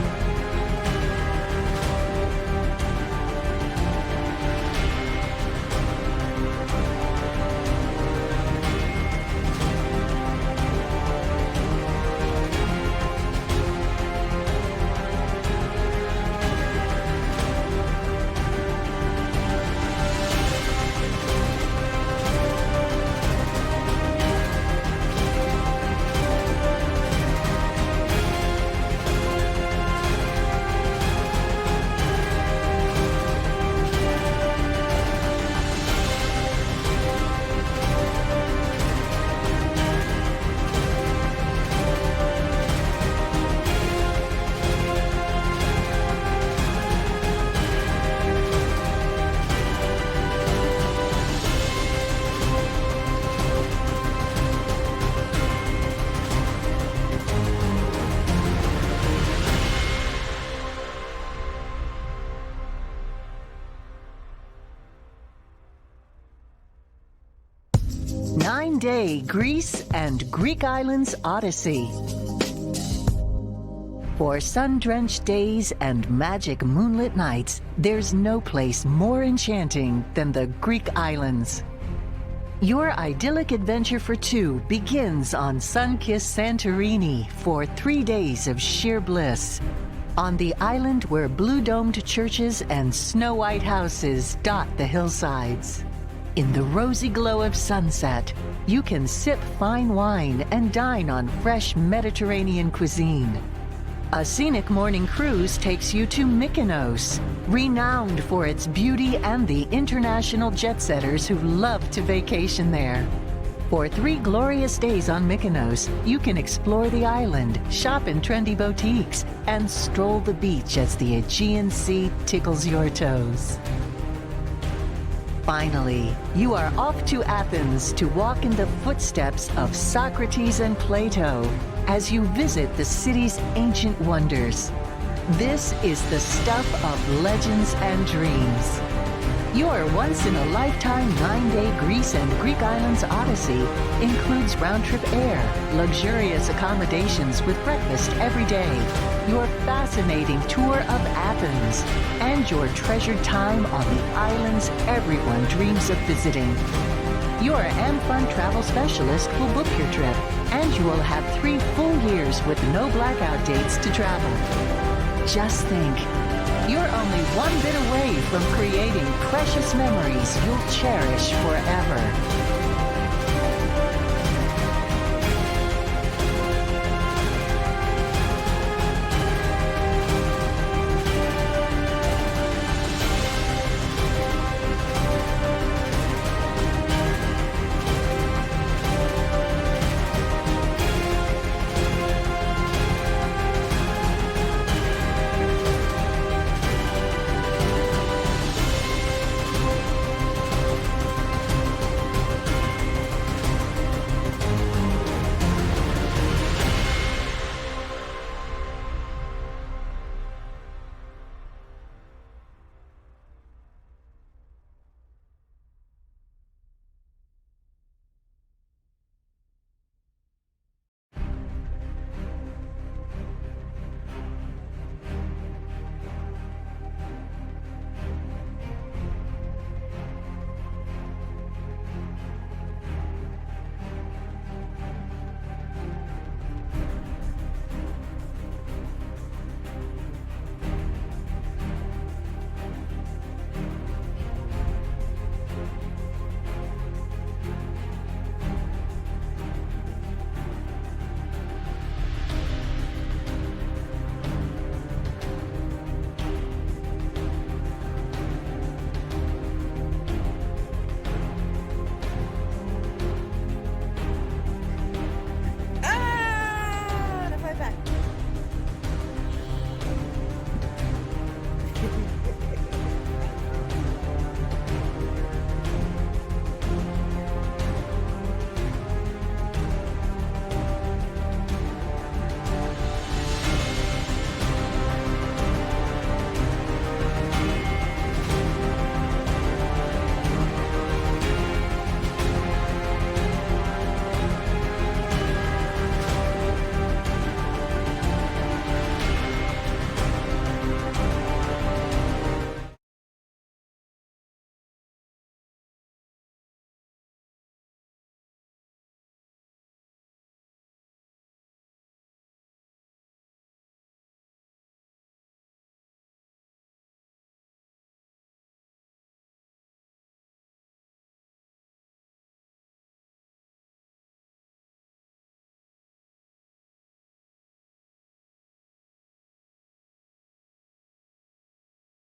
Nine-day Greece and Greek Islands Odyssey. For sun-drenched days and magic moonlit nights, there's no place more enchanting than the Greek islands. Your idyllic adventure for 2 begins on sun-kissed Santorini for 3 days of sheer bliss. On the island where blue-domed churches and snow-white houses dot the hillsides. In the rosy glow of sunset, you can sip fine wine and dine on fresh Mediterranean cuisine. A scenic morning cruise takes you to Mykonos, renowned for its beauty and the international jet-setters who love to vacation there. For 3 glorious days on Mykonos, you can explore the island, shop in trendy boutiques, and stroll the beach as the Aegean Sea tickles your toes. Finally, you are off to Athens to walk in the footsteps of Socrates and Plato as you visit the city's ancient wonders. This is the stuff of legends and dreams. Your once-in-a-lifetime 9-day Greece and Greek Islands Odyssey includes round-trip air, luxurious accommodations with breakfast every day, your fascinating tour of Athens, and your treasured time on the islands everyone dreams of visiting. Your AmFun travel specialist will book your trip, and you will have 3 full years with no blackout dates to travel. Just think. You're only 1 bit away from creating precious memories you'll cherish forever.